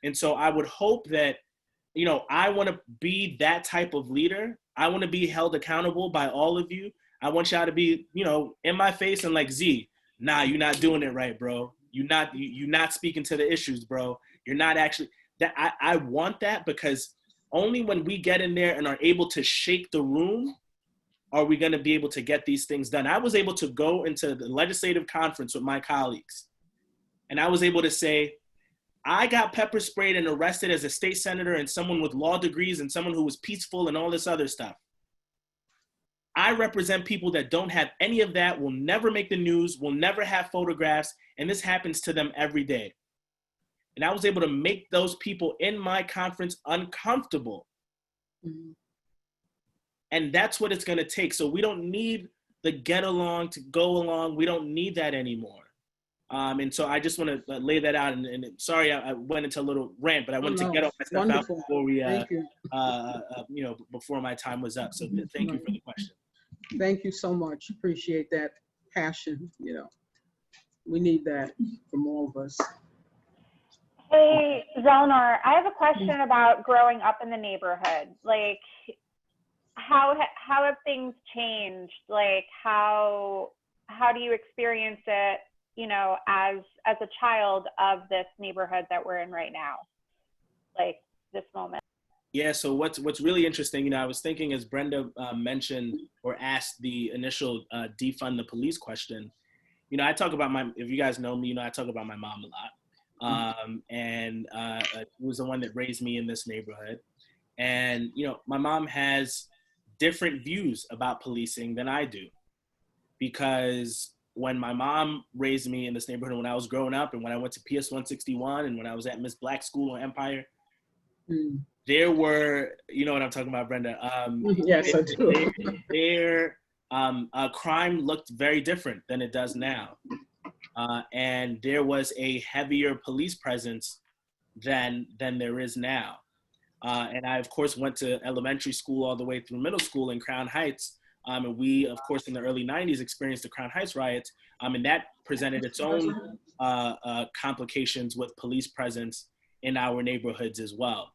And so I would hope that, you know, I want to be that type of leader. I want to be held accountable by all of you. I want y'all to be, you know, in my face and like, Z, nah, you're not doing it right, bro. You're not speaking to the issues, bro. You're not actually, that I want that, because only when we get in there and are able to shake the room are we going to be able to get these things done. I was able to go into the legislative conference with my colleagues, and I was able to say, I got pepper sprayed and arrested as a state senator and someone with law degrees and someone who was peaceful and all this other stuff. I represent people that don't have any of that, will never make the news, will never have photographs, and this happens to them every day. And I was able to make those people in my conference uncomfortable. Mm-hmm. And that's what it's going to take. So we don't need the get along to go along. We don't need that anymore. And so I just want to lay that out. And sorry, I went into a little rant, but I wanted to get all my stuff out before we, you know, before my time was up. So thank you for the question. Thank you so much. Appreciate that passion. You know, we need that from all of us. Hey, Zellnor, I have a question about growing up in the neighborhood. Like, how have things changed? Like, how do you experience it, you know, as a child of this neighborhood that we're in right now, like this moment? Yeah, so what's really interesting, you know, I was thinking as Brenda mentioned or asked the initial defund the police question, you know, I talk about if you guys know me, you know, I talk about my mom a lot. And she was the one that raised me in this neighborhood. And, you know, my mom has different views about policing than I do, because when my mom raised me in this neighborhood when I was growing up, and when I went to PS 161 and when I was at Miss Black School on Empire, there were, you know what I'm talking about, Brenda? Yes, I do. Crime looked very different than it does now. And there was a heavier police presence than there is now. And I, of course, went to elementary school all the way through middle school in Crown Heights. And we, of course, in the early 90s experienced the Crown Heights riots. And that presented its own complications with police presence in our neighborhoods as well.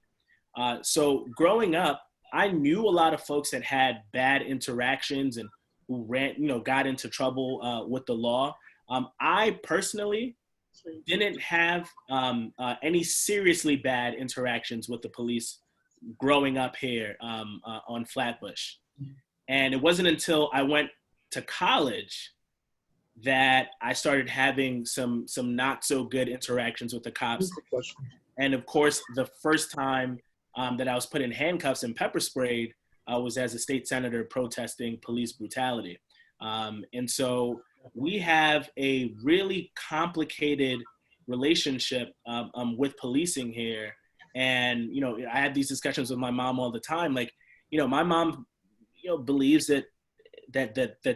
So growing up, I knew a lot of folks that had bad interactions and who got into trouble with the law. I personally didn't have any seriously bad interactions with the police growing up here on Flatbush. And it wasn't until I went to college that I started having some not so good interactions with the cops. And of course, the first time that I was put in handcuffs and pepper sprayed was as a state senator protesting police brutality. And so we have a really complicated relationship with policing here. And, you know, I had these discussions with my mom all the time. Like, you know, my mom, you know, believes that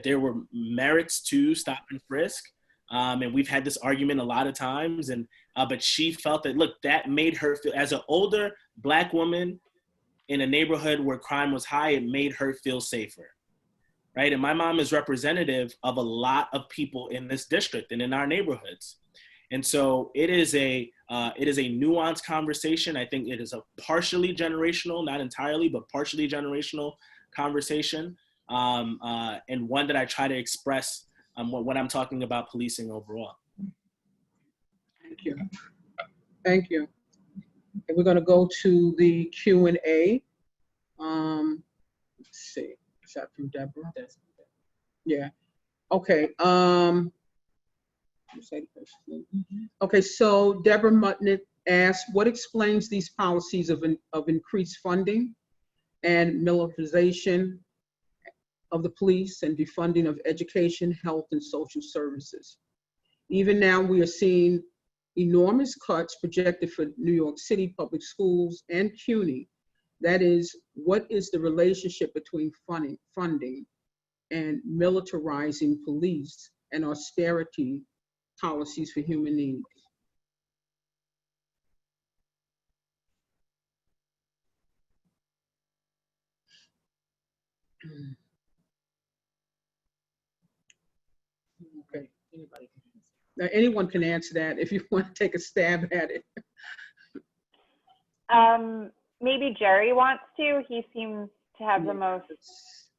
there were merits to stop and frisk. And we've had this argument a lot of times. And but she felt that, look, that made her feel, as an older Black woman in a neighborhood where crime was high, it made her feel safer, right? And my mom is representative of a lot of people in this district and in our neighborhoods. And so it is a nuanced conversation. I think it is a partially generational, not entirely, but partially generational conversation, and one that I try to express when I'm talking about policing overall. Thank you. Thank you. And we're going to go to the Q&A. Let's see. Is that from Deborah? Yeah. Okay. Okay, so Deborah Mutnick asked, what explains these policies of increased funding and militarization of the police and defunding of education, health, and social services? Even now, we are seeing enormous cuts projected for New York City public schools and CUNY. That is, what is the relationship between funding and militarizing police and austerity policies for human needs? Okay, anybody can answer. Now, anyone can answer that if you want to take a stab at it. Maybe Jerry wants to. He seems to have the most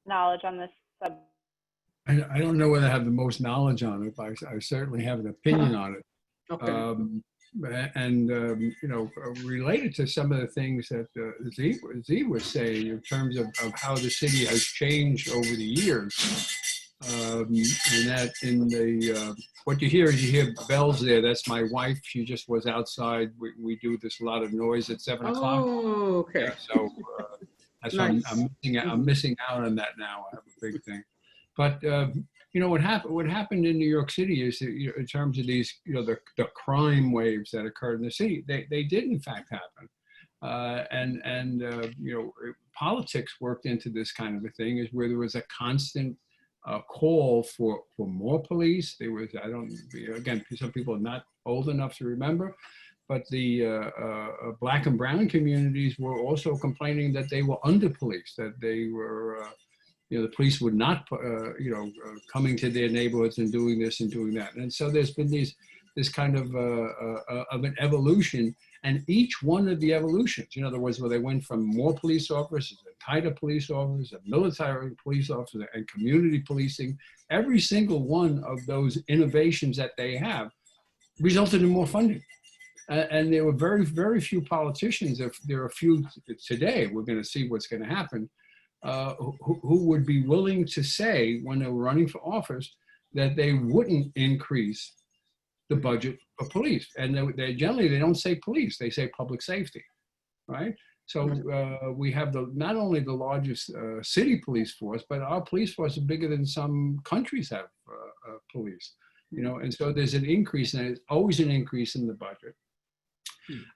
knowledge on this subject. I don't know whether I have the most knowledge on it, but I certainly have an opinion on it. Okay. You know, related to some of the things that Z was saying in terms of how the city has changed over the years. And that in the, what you hear is you hear bells there. That's my wife. She just was outside. We do this a lot of noise at 7 o'clock. Oh, okay. Yeah, so that's Nice. why I'm missing out on that now. I have a big thing. But you know what happened in New York City is that, you know, in terms of these, you know, the crime waves that occurred in the city, they did in fact happen. You know, politics worked into this kind of a thing, is where there was a constant call for more police. There was, again, some people are not old enough to remember, but the Black and brown communities were also complaining that they were under-policed, that they were, you know, the police would not, you know, coming to their neighborhoods and doing this and doing that. And so there's been this kind of an evolution, and each one of the evolutions, in other words, where they went from more police officers, tighter police officers, military police officers, and community policing, every single one of those innovations that they have resulted in more funding. And there were very, very few politicians, if there are a few today, we're going to see what's going to happen, who would be willing to say when they were running for office that they wouldn't increase the budget for police. And they generally, they don't say police, they say public safety, right? So we have not only the largest city police force, but our police force is bigger than some countries have police, you know, and so there's an increase, and there's always an increase in the budget.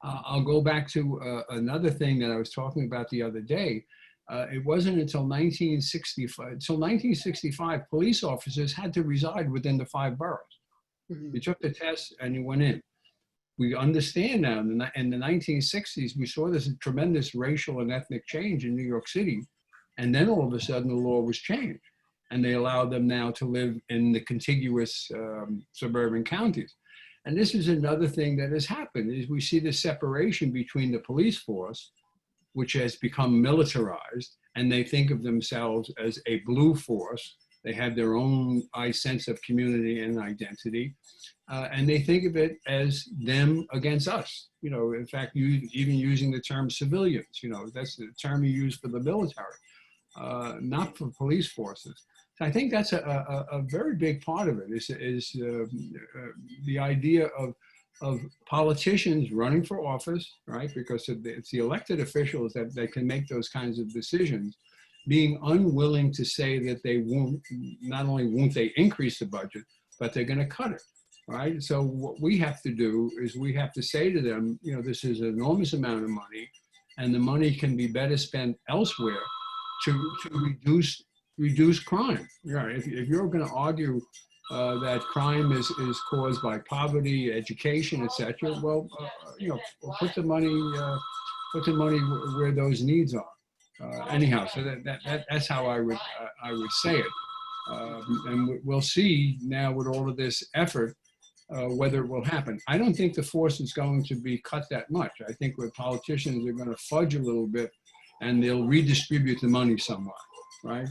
I'll go back to another thing that I was talking about the other day. It wasn't until 1965, police officers had to reside within the 5 boroughs. You took the test and you went in. We understand now in the 1960s, we saw this tremendous racial and ethnic change in New York City. And then all of a sudden the law was changed, and they allowed them now to live in the contiguous suburban counties. And this is another thing that has happened, is we see the separation between the police force, which has become militarized, and they think of themselves as a blue force. They have their own sense of community and identity, and they think of it as them against us. You know, in fact, even using the term civilians, you know, that's the term you use for the military, not for police forces. So I think that's a very big part of it, is the idea of politicians running for office, right? Because it's the elected officials that can make those kinds of decisions, being unwilling to say that they won't, not only won't they increase the budget, but they're going to cut it, right? So what we have to do is we have to say to them, you know, this is an enormous amount of money, and the money can be better spent elsewhere to reduce crime. Right? If you're going to argue that crime is caused by poverty, education, etc., well, you know, put the money where those needs are. Anyhow, so that's how I would say it. And we'll see now with all of this effort whether it will happen. I don't think the force is going to be cut that much. I think what politicians are going to fudge a little bit, and they'll redistribute the money somewhat, right?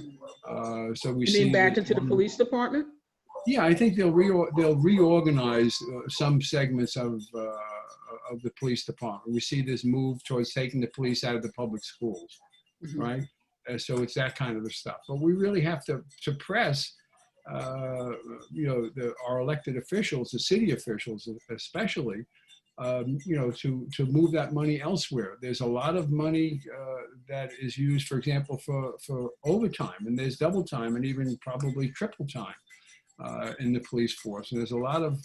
So we You see mean back into the police department? Yeah, I think they'll reorganize some segments of the police department. We see this move towards taking the police out of the public schools, right? So it's that kind of stuff. But we really have to press, our elected officials, the city officials especially, to move that money elsewhere. There's a lot of money that is used, for example, for overtime, and there's double time and even probably triple time in the police force. And there's a lot of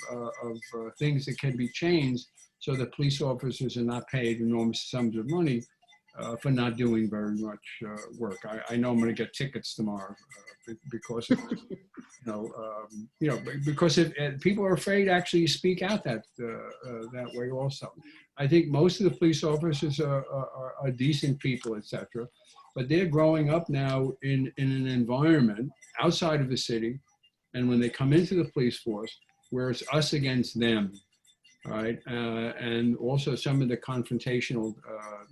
things that can be changed so that police officers are not paid enormous sums of money for not doing very much work. I know I'm going to get tickets tomorrow because of because if people are afraid to actually speak out that way also. I think most of the police officers are decent people, etc., but they're growing up now in an environment outside of the city, and when they come into the police force, where it's us against them, right? And also some of the confrontational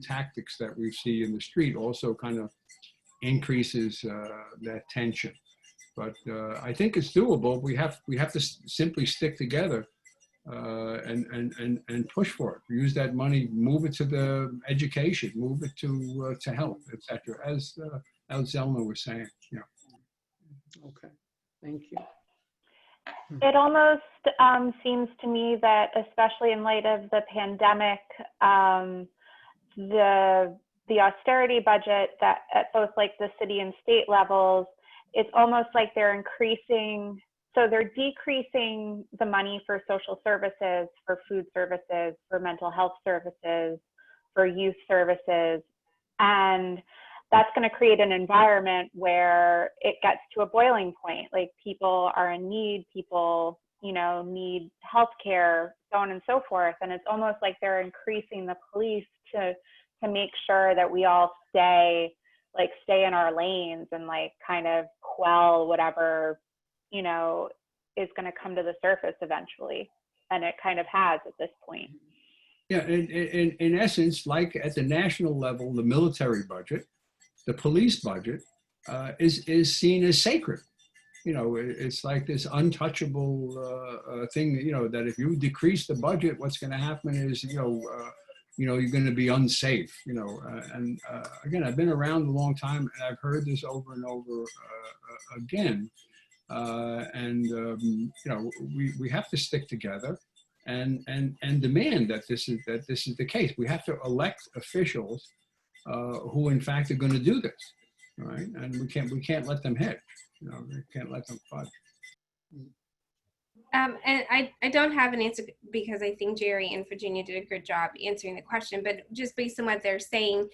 tactics that we see in the street also kind of increases that tension. But I think it's doable. We have to simply stick together and push for it. Use that money, move it to the education, move it to health, etc. As Zellnor was saying. Yeah. Okay, thank you. It almost seems to me that, especially in light of the pandemic, the austerity budget that at both like the city and state levels, it's almost like they're increasing. So they're decreasing the money for social services, for food services, for mental health services, for youth services, and that's going to create an environment where it gets to a boiling point. Like people are in need, people, need healthcare, so on and so forth. And it's almost like they're increasing the police to make sure that we all stay in our lanes and like kind of quell whatever, is going to come to the surface eventually. And it kind of has at this point. Yeah, in essence, like at the national level, the military budget, the police budget is seen as sacred. It's like this untouchable thing, that if you decrease the budget, what's going to happen is, you're going to be unsafe, and again, I've been around a long time and I've heard this over and over again. We have to stick together and demand that this is the case. We have to elect officials who in fact are going to do this, right? And we can't let them hedge. We can't let them fudge. And I don't have an answer because I think Jerry and Virginia did a good job answering the question, but just based on what they're saying,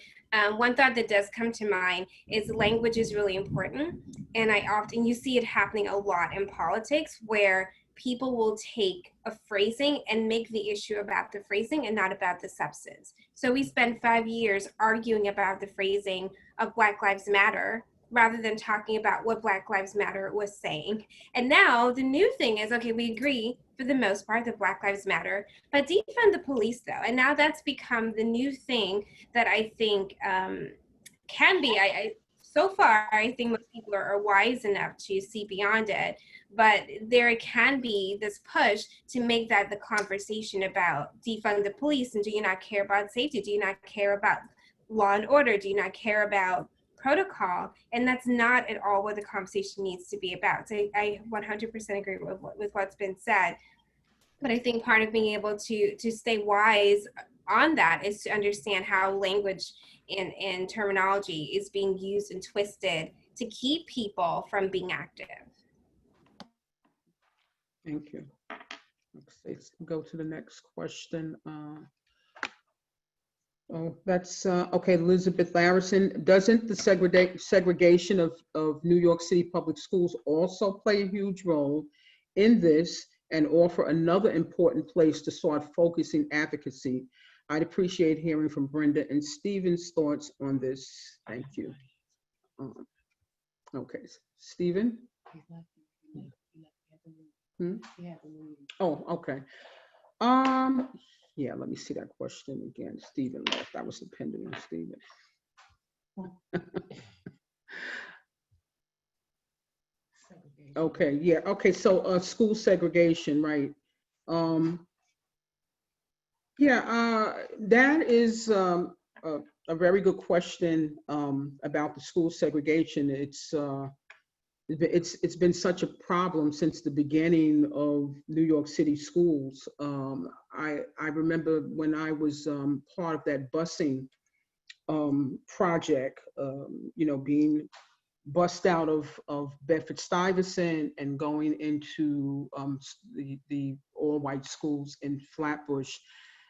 one thought that does come to mind is language is really important. And you see it happening a lot in politics where people will take a phrasing and make the issue about the phrasing and not about the substance. So we spent 5 years arguing about the phrasing of Black Lives Matter rather than talking about what Black Lives Matter was saying. And now the new thing is, okay, we agree for the most part that Black Lives Matter, but defund the police though. And now that's become the new thing that I think can be, so far, I think most people are wise enough to see beyond it, but there can be this push to make that the conversation about defund the police, and do you not care about safety? Do you not care about law and order? Do you not care about protocol? And that's not at all what the conversation needs to be about. So I 100% agree with what's been said. But I think part of being able to stay wise on that is to understand how language and terminology is being used and twisted to keep people from being active. Thank you. Let's go to the next question. That's okay. Elizabeth Larison, doesn't the segregation of New York City public schools also play a huge role in this and offer another important place to start focusing advocacy? I'd appreciate hearing from Brenda and Stephen's thoughts on this. Thank you. Okay, Stephen? Oh, okay. Yeah, let me see that question again. Stephen left. That was dependent on Stephen. Okay, yeah, okay, so school segregation, right? That is a very good question about the school segregation. It's been such a problem since the beginning of New York City schools. I remember when I was part of that busing project, being bussed out of Bedford-Stuyvesant and going into the all-white schools in Flatbush,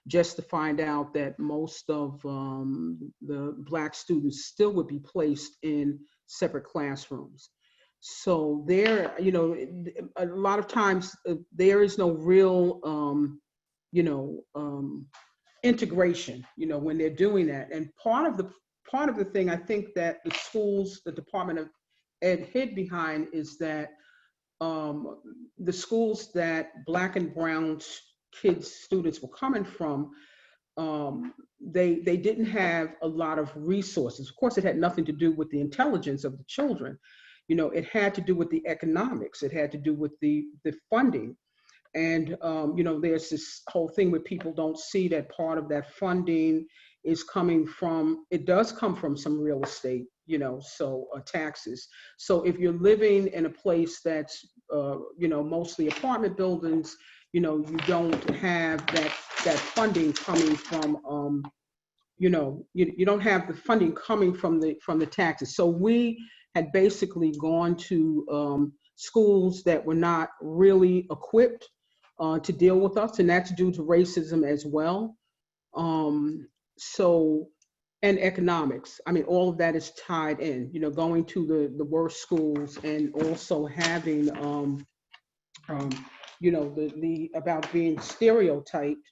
just to find out that most of the Black students still would be placed in separate classrooms. So there, a lot of times there is no real, integration, when they're doing that. And part of the thing I think that the schools, the Department of Ed hid behind is that the schools that Black and brown students were coming from, they didn't have a lot of resources. Of course, it had nothing to do with the intelligence of the children. It had to do with the economics. It had to do with the funding. And, there's this whole thing where people don't see that part of that funding is coming from, it does come from some real estate, so taxes. So if you're living in a place that's, mostly apartment buildings, you don't have that funding coming from, you don't have the funding coming from the taxes. So we had basically gone to schools that were not really equipped to deal with us, and that's due to racism as well. And economics. I mean, all of that is tied in, going to the worst schools and also having, the about being stereotyped.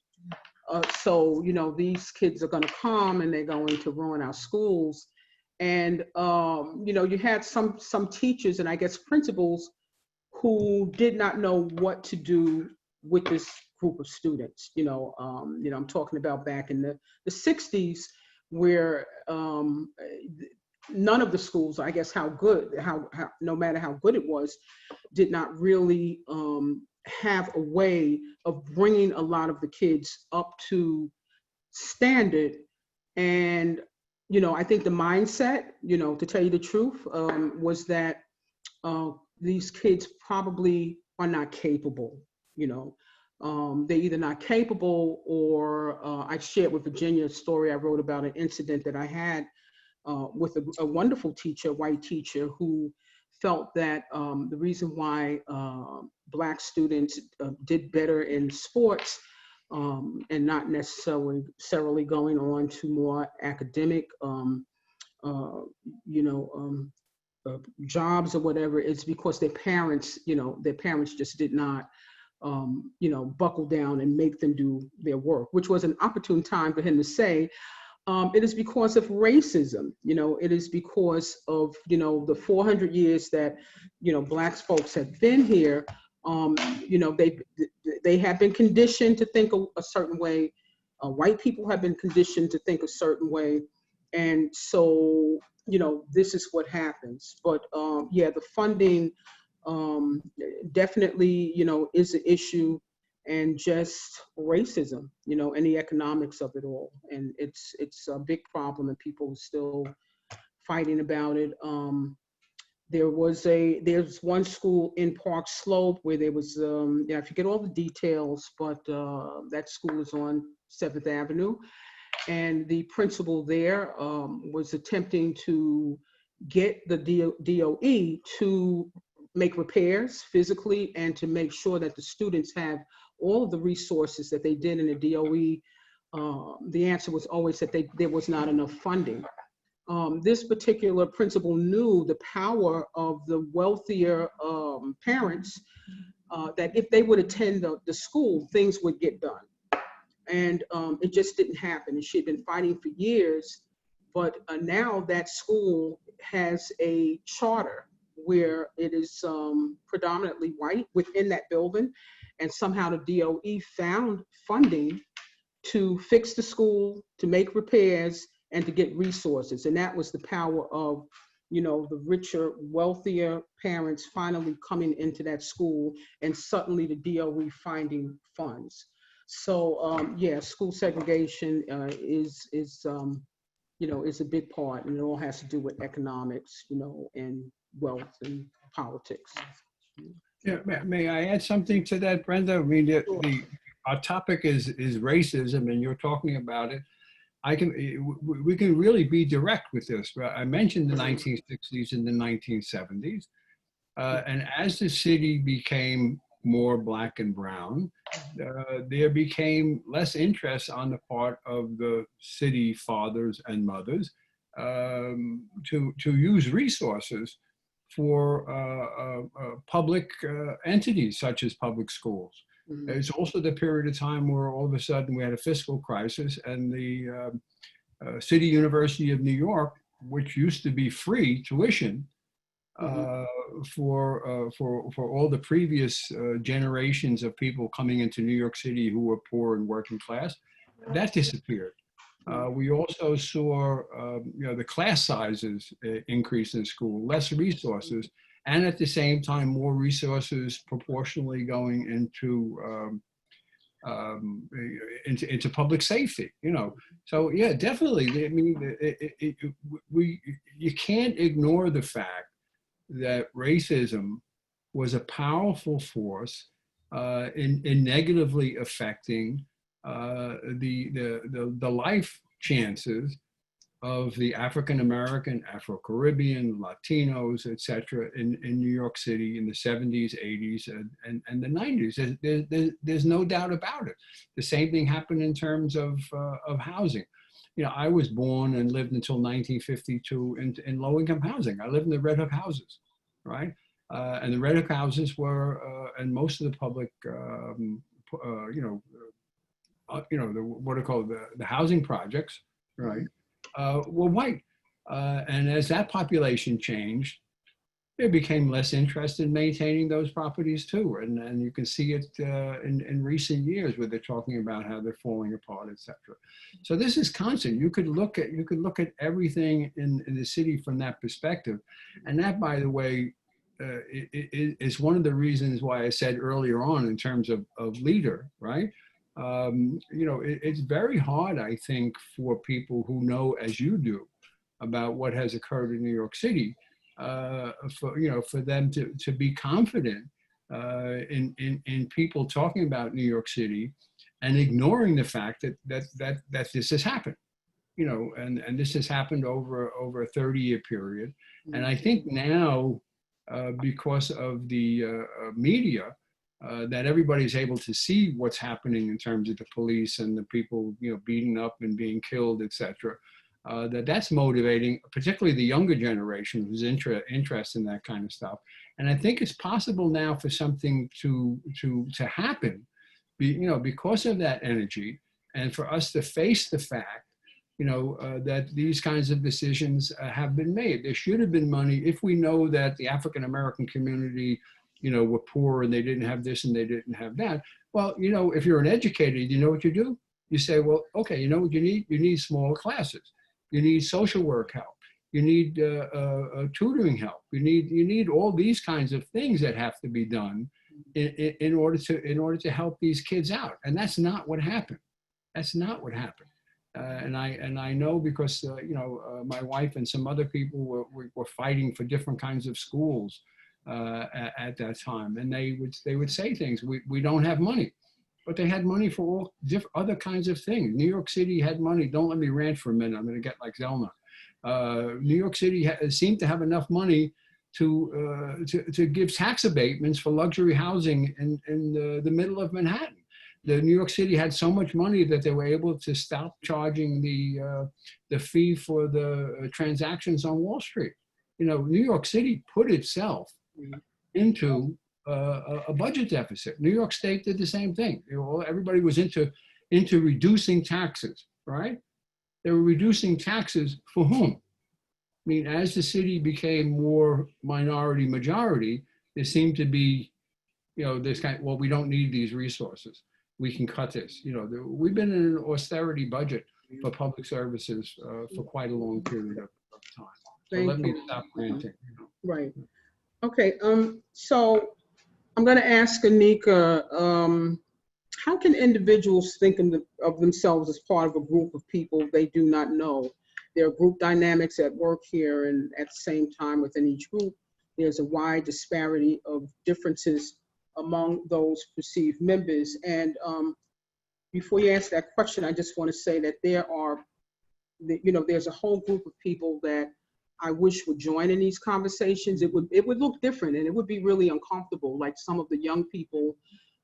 So, these kids are going to come and they're going to ruin our schools. And, you had some teachers and I guess principals who did not know what to do with this group of students. I'm talking about back in the 60s where none of the schools, I guess, how no matter how good it was, did not really have a way of bringing a lot of the kids up to standard. And, I think the mindset, to tell you the truth, was that these kids probably are not capable, they're either not capable or I shared with Virginia a story I wrote about an incident that I had with a wonderful teacher, white teacher, who felt that the reason why Black students did better in sports and not necessarily going on to more academic, jobs or whatever, it's because their parents just did not, buckle down and make them do their work, which was an opportune time for him to say, it is because of racism, it is because of, the 400 years that, Black folks have been here, they have been conditioned to think a certain way. White people have been conditioned to think a certain way. And so, this is what happens. But the funding definitely, is an issue, and just racism, and the economics of it all. And it's a big problem and people are still fighting about it. There's one school in Park Slope where there was, I forget all the details, but that school is on 7th Avenue. And the principal there was attempting to get the DOE to make repairs physically and to make sure that the students have all of the resources that they did in the DOE. The answer was always that there was not enough funding. This particular principal knew the power of the wealthier parents, that if they would attend the school, things would get done. And it just didn't happen. And she had been fighting for years, but now that school has a charter where it is predominantly white within that building. And somehow the DOE found funding to fix the school, to make repairs, and to get resources. And that was the power of, you know, the richer, wealthier parents finally coming into that school, and suddenly the DOE finding funds. So yeah, school segregation is you know, is a big part, and it all has to do with economics, you know, and wealth and politics. Yeah, may I add something to that, Brenda? I mean, our topic is racism, and you're talking about it. We can really be direct with this. I mentioned the 1960s and the 1970s, and as the city became more black and brown, there became less interest on the part of the city fathers and mothers to use resources for public entities such as public schools. It's also the period of time where all of a sudden we had a fiscal crisis, and the City University of New York, which used to be free tuition for all the previous generations of people coming into New York City who were poor and working class, that disappeared. We also saw you know, the class sizes increase in school, less resources, and at the same time more resources proportionally going into public safety. You know, so yeah, definitely. I mean, you can't ignore the fact that racism was a powerful force in negatively affecting the life chances of the African American, Afro-Caribbean, Latinos, etc., in New York City in the 70s, 80s, and the 90s. There's no doubt about it. The same thing happened in terms of housing. You know, I was born and lived until 1952 in low-income housing. I lived in the Red Hook houses, right? And the Red Hook houses were, and most of the public, what are called the housing projects, right, were white. And as that population changed, there became less interest in maintaining those properties too. And you can see it in recent years where they're talking about how they're falling apart, etc. So this is constant. You could look at everything in the city from that perspective. And that, by the way, is one of the reasons why I said earlier on in terms of leader, right? You know, it's very hard, I think, for people who know, as you do, about what has occurred in New York City, for them to be confident in people talking about New York City and ignoring the fact that this has happened, you know, and this has happened over a 30-year period. And I think now, because of the media, that everybody's able to see what's happening in terms of the police and the people, you know, beaten up and being killed, etc. That's motivating, particularly the younger generation who's interested in that kind of stuff. And I think it's possible now for something to happen, because of that energy, and for us to face the fact, that these kinds of decisions have been made. There should have been money if we know that the African American community, were poor and they didn't have this and they didn't have that. Well, if you're an educator, you know what you do? You say, well, okay, you know what you need? You need smaller classes. You need social work help. You need tutoring help. You need all these kinds of things that have to be done in order to help these kids out. And that's not what happened. That's not what happened. And I know because my wife and some other people were fighting for different kinds of schools at that time, and they would say things. We don't have money, but they had money for all other kinds of things. New York City had money. Don't let me rant for a minute. I'm going to get like Zellnor. New York City seemed to have enough money to give tax abatements for luxury housing in the middle of Manhattan. The New York City had so much money that they were able to stop charging the fee for the transactions on Wall Street. New York City put itself into a budget deficit. New York State did the same thing. Everybody was into into reducing taxes, right? They were reducing taxes for whom? I mean, as the city became more minority majority, there seemed to be, this kind of, well, we don't need these resources. We can cut this. We've been in an austerity budget for public services for quite a long period of time. So let me stop ranting. Right. Okay. So I'm going to ask Anica, how can individuals think of themselves as part of a group of people they do not know? There are group dynamics at work here, and at the same time within each group, there's a wide disparity of differences among those perceived members. And before you answer that question, I just want to say that there's a whole group of people that I wish would join in these conversations. It would look different, and it would be really uncomfortable, like some of the young people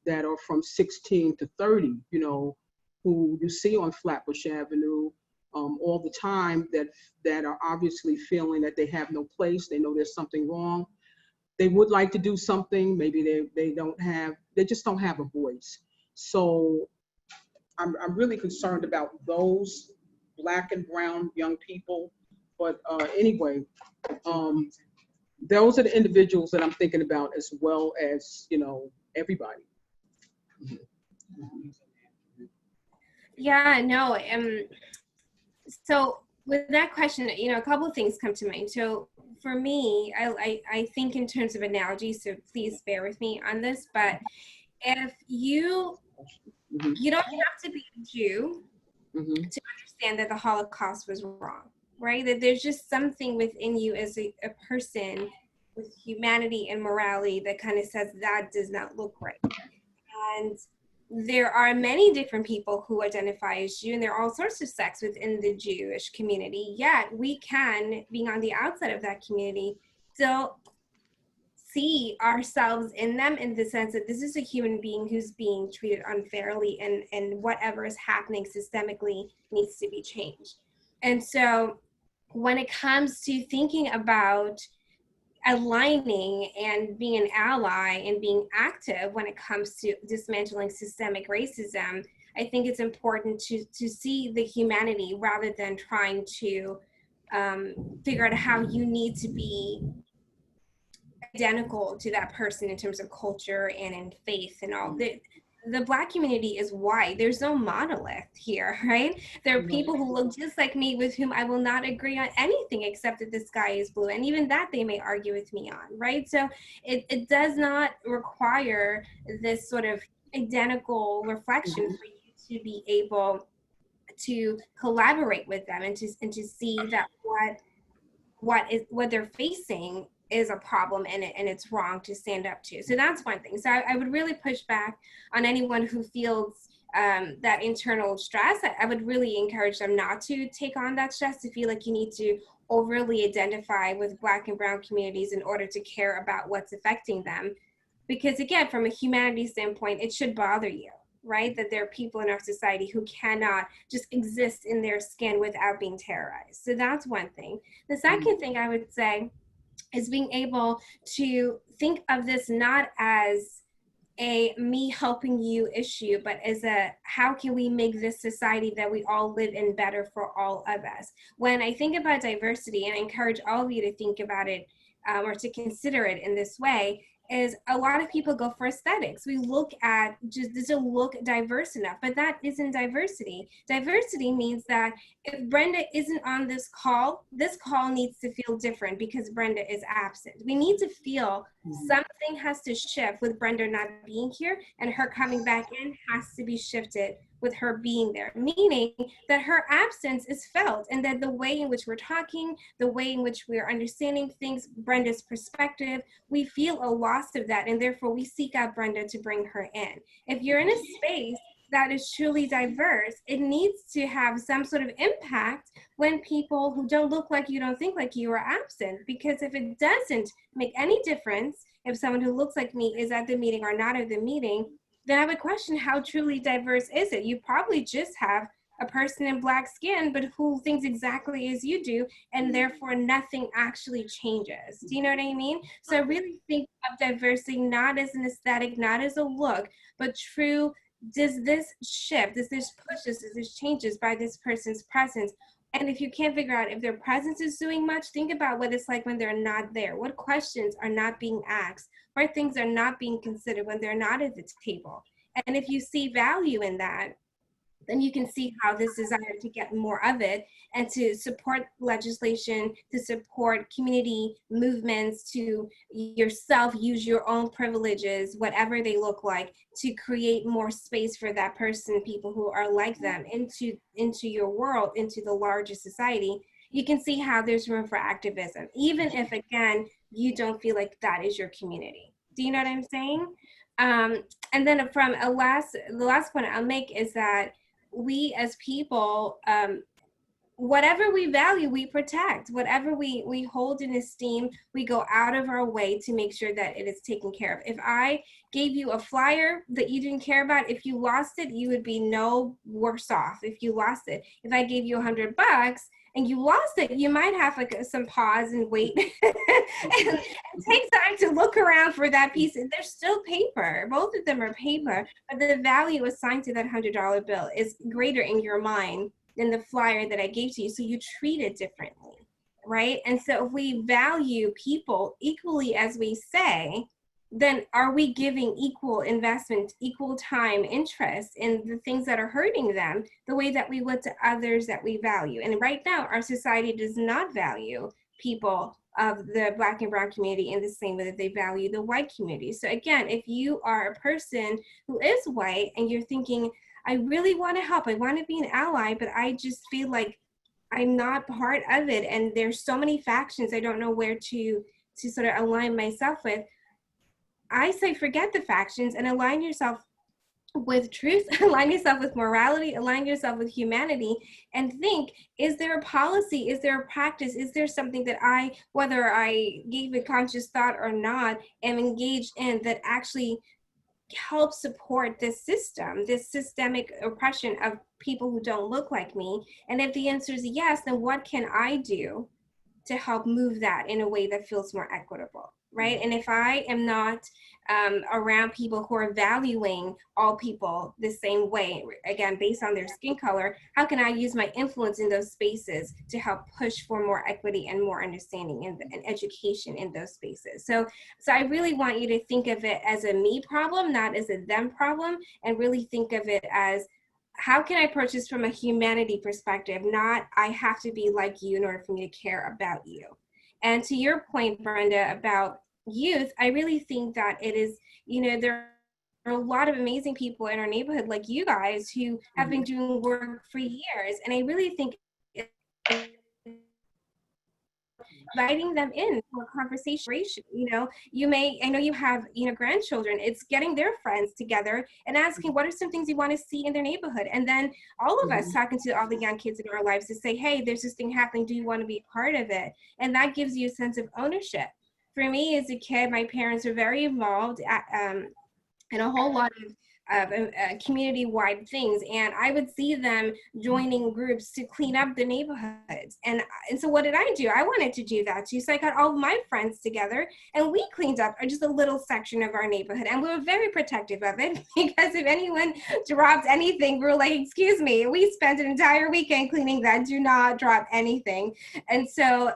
that are from 16 to 30, who you see on Flatbush Avenue all the time, that are obviously feeling that they have no place. They know there's something wrong. They would like to do something. Maybe they just don't have a voice. So I'm really concerned about those Black and brown young people. But anyway, those are the individuals that I'm thinking about, as well as, everybody. Yeah, no. So with that question, a couple of things come to mind. So for me, I think in terms of analogy, so please bear with me on this, but if you don't have to be a Jew to understand that the Holocaust was wrong, right? That there's just something within you as a person with humanity and morality that kind of says that does not look right. And there are many different people who identify as Jew, and there are all sorts of sects within the Jewish community, yet we can, being on the outside of that community, still see ourselves in them, in the sense that this is a human being who's being treated unfairly, and whatever is happening systemically needs to be changed. And so when it comes to thinking about aligning and being an ally and being active when it comes to dismantling systemic racism, I think it's important to see the humanity rather than trying to figure out how you need to be identical to that person in terms of culture and in faith and all. The Black community is wide. There's no monolith here, right? There are people who look just like me with whom I will not agree on anything except that the sky is blue. And even that they may argue with me on, right? So it does not require this sort of identical reflection for you to be able to collaborate with them and to see that what they're facing is a problem and it's wrong to stand up to. So that's one thing. So I would really push back on anyone who feels that internal stress. I would really encourage them not to take on that stress, to feel like you need to overly identify with Black and brown communities in order to care about what's affecting them. Because again, from a humanity standpoint, it should bother you, right? That there are people in our society who cannot just exist in their skin without being terrorized. So that's one thing. The second thing I would say is being able to think of this not as a me helping you issue, but as a how can we make this society that we all live in better for all of us. When I think about diversity, and I encourage all of you to think about it or to consider it in this way, is a lot of people go for aesthetics. We look at just, does it look diverse enough? But that isn't diversity. Diversity means that if Brenda isn't on this call needs to feel different because Brenda is absent. We need to feel something has to shift with Brenda not being here, and her coming back in has to be shifted with her being there, meaning that her absence is felt, and that the way in which we're talking, the way in which we're understanding things, Brenda's perspective, we feel a loss of that, and therefore we seek out Brenda to bring her in. If you're in a space that is truly diverse, it needs to have some sort of impact when people who don't look like you, don't think like you are absent, because if it doesn't make any difference if someone who looks like me is at the meeting or not at the meeting, then I would question how truly diverse is it? You probably just have a person in Black skin, but who thinks exactly as you do, and therefore nothing actually changes. Do you know what I mean? So I really think of diversity not as an aesthetic, not as a look, but true does this shift, does this pushes, does this changes by this person's presence? And if you can't figure out if their presence is doing much, think about what it's like when they're not there. What questions are not being asked? What things are not being considered when they're not at the table? And if you see value in that, then you can see how this desire to get more of it and to support legislation, to support community movements, to yourself use your own privileges, whatever they look like, to create more space for that person, people who are like them, into your world, into the larger society. You can see how there's room for activism, even if, again, you don't feel like that is your community. Do you know what I'm saying? And then from the last point I'll make is that we as people, whatever we value, we protect. Whatever we hold in esteem, we go out of our way to make sure that it is taken care of. If I gave you a flyer that you didn't care about, if you lost it, you would be no worse off if you lost it. If I gave you $100 and you lost it, you might have like some pause and wait and take time to look around for that piece. They're still paper. Both of them are paper, but the value assigned to that $100 bill is greater in your mind than the flyer that I gave to you. So you treat it differently, right? And so if we value people equally as we say, then are we giving equal investment, equal time, interest in the things that are hurting them the way that we would to others that we value? And right now, our society does not value people of the Black and Brown community in the same way that they value the white community. So again, if you are a person who is white and you're thinking, I really want to help, I want to be an ally, but I just feel like I'm not part of it, and there's so many factions, I don't know where to sort of align myself with, I say forget the factions and align yourself with truth, align yourself with morality, align yourself with humanity, and think, is there a policy, is there a practice, is there something that I, whether I gave a conscious thought or not, am engaged in that actually help support this system, this systemic oppression of people who don't look like me? And if the answer is yes, then what can I do to help move that in a way that feels more equitable, right? And if I am not around people who are valuing all people the same way, again, based on their skin color, how can I use my influence in those spaces to help push for more equity and more understanding and education in those spaces? So I really want you to think of it as a me problem, not as a them problem, and really think of it as, how can I approach this from a humanity perspective, not I have to be like you in order for me to care about you. And to your point, Brenda, about youth, I really think that it is, there are a lot of amazing people in our neighborhood like you guys who have been doing work for years. And I really think inviting them in for a conversation. I know you have, grandchildren. It's getting their friends together and asking, what are some things you want to see in their neighborhood? And then all of us talking to all the young kids in our lives to say, hey, there's this thing happening. Do you want to be a part of it? And that gives you a sense of ownership. For me as a kid, my parents were very involved in a whole lot of community-wide things, and I would see them joining groups to clean up the neighborhoods. And so what did I do? I wanted to do that too. So I got all of my friends together and we cleaned up just a little section of our neighborhood, and we were very protective of it because if anyone dropped anything, we were like, excuse me, we spent an entire weekend cleaning that, do not drop anything. And so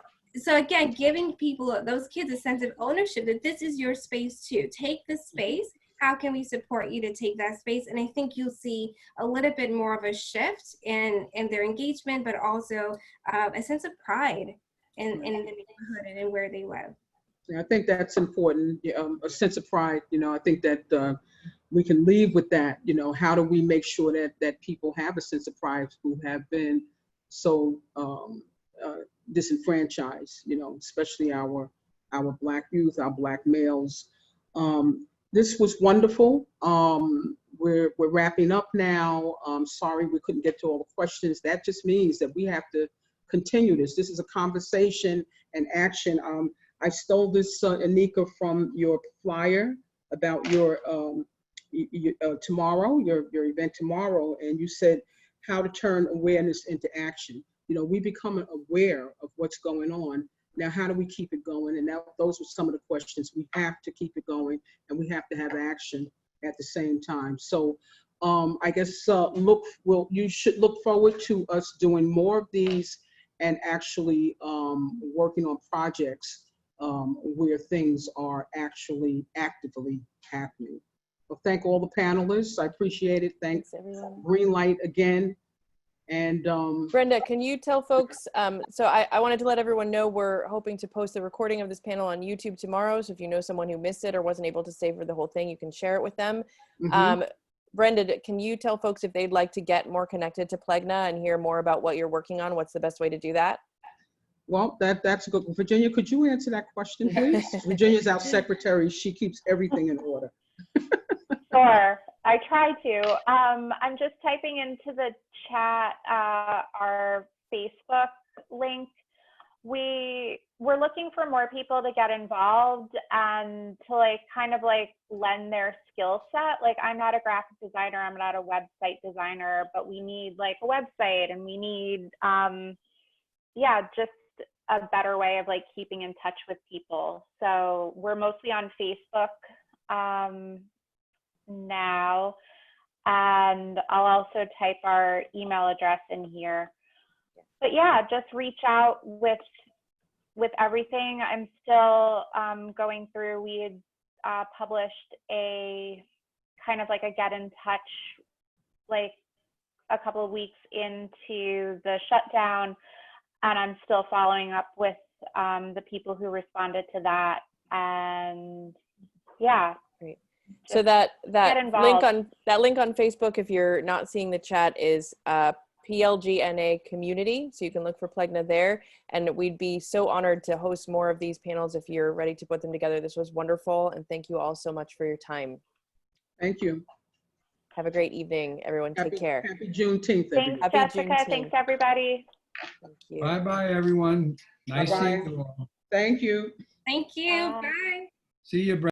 again, giving people, those kids, a sense of ownership that this is your space too. Take the space. How can we support you to take that space? And I think you'll see a little bit more of a shift in their engagement, but also a sense of pride in the neighborhood and in where they live. Yeah, I think that's important, a sense of pride. I think that we can leave with that. How do we make sure that people have a sense of pride who have been so disenfranchised, especially our Black youth, our Black males. This was wonderful. We're wrapping up now. Sorry we couldn't get to all the questions. That just means that we have to continue this. This is a conversation and action. I stole this, Anica, from your flyer about your tomorrow, your event tomorrow, and you said how to turn awareness into action. We become aware of what's going on. Now, how do we keep it going? And those were some of the questions. We have to keep it going, and we have to have action at the same time. So I guess you should look forward to us doing more of these and actually working on projects where things are actually actively happening. Well, thank all the panelists. I appreciate it. Thanks everyone. Greenlight again. And Brenda, can you tell folks, so I wanted to let everyone know we're hoping to post the recording of this panel on YouTube tomorrow. So if you know someone who missed it or wasn't able to stay for the whole thing, you can share it with them. Brenda, can you tell folks if they'd like to get more connected to PLGNA and hear more about what you're working on? What's the best way to do that? well, that's a good one. Virginia, could you answer that question, please? Virginia's our secretary. She keeps everything in order. Sure, I try to. I'm just typing into the chat our Facebook link. We're looking for more people to get involved and to kind of lend their skill set. I'm not a graphic designer, I'm not a website designer, but we need a website, and we need just a better way of keeping in touch with people. So we're mostly on Facebook now, and I'll also type our email address in here. But yeah, just reach out with everything. I'm still going through. We had published a kind of a get in touch a couple of weeks into the shutdown, and I'm still following up with the people who responded to that. And yeah. Great. So that link on Facebook, if you're not seeing the chat, is PLGNA community. So you can look for PLGNA there. And we'd be so honored to host more of these panels if you're ready to put them together. This was wonderful. And thank you all so much for your time. Thank you. Have a great evening, everyone. Take care. Happy Juneteenth. Thanks, Happy Jessica. Juneteenth. Thanks, everybody. Thank you. Bye-bye, everyone. Nice Bye-bye. seeing you all. Thank you. Thank you. Bye. See you, Brenda.